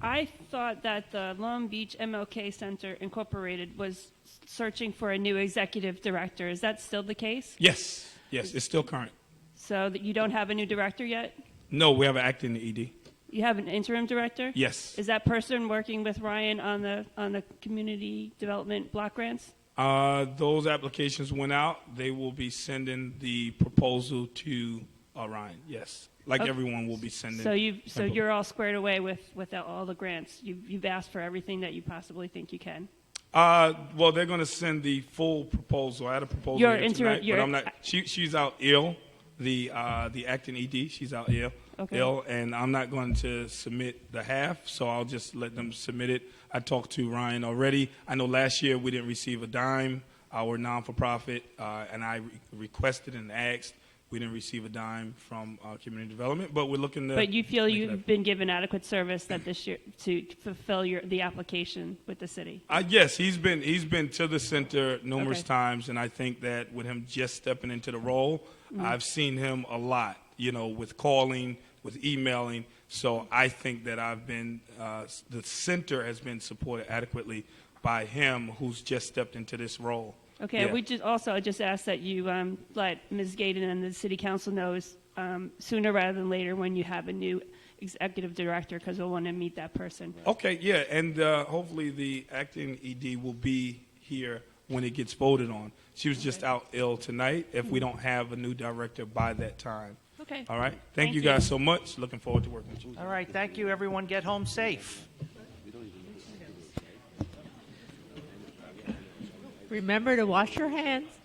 I thought that the Long Beach MLK Center Incorporated was searching for a new executive director. Is that still the case? Yes, it's still current. So that you don't have a new director yet? No, we have an acting ED. You have an interim director? Yes. Is that person working with Ryan on the community development block grants? Those applications went out. They will be sending the proposal to Ryan. Yes, like Okay. everyone will be sending. So you're all squared away with all the grants. You've asked for everything that you possibly think you can. Well, they're going to send the full proposal. I had a proposal Your here interim- tonight, your- but I'm not. She's out ill. The acting ED, she's out ill. Okay. Ill, and I'm not going to submit the half, so I'll just let them submit it. I talked to Ryan already. I know last year we didn't receive a dime. Our non-for-profit, and I requested and asked. We didn't receive a dime from community development, but we're looking to. But you feel make it you've been given adequate service that this year to fulfill the application with the city? Yes, he's been to the center numerous Okay. times, and I think that with him just stepping into the role, Mhm. I've seen him a lot. With calling, with emailing. So I think that I've been the center has been supported adequately by him, who's just stepped into this role. Okay, Yeah. we just ask that you let Ms. Gaydon and the city council know sooner rather than later when you have a new executive director, because we'll want to meet that person. Okay, yeah, and hopefully the acting ED will be here when it gets voted on. She was just out ill tonight. If we don't have a new director by that time. Okay. All right. Thank Thank you you. guys so much. Looking forward to working with you. All right, thank you, everyone. Get home safe. Remember to wash your hands.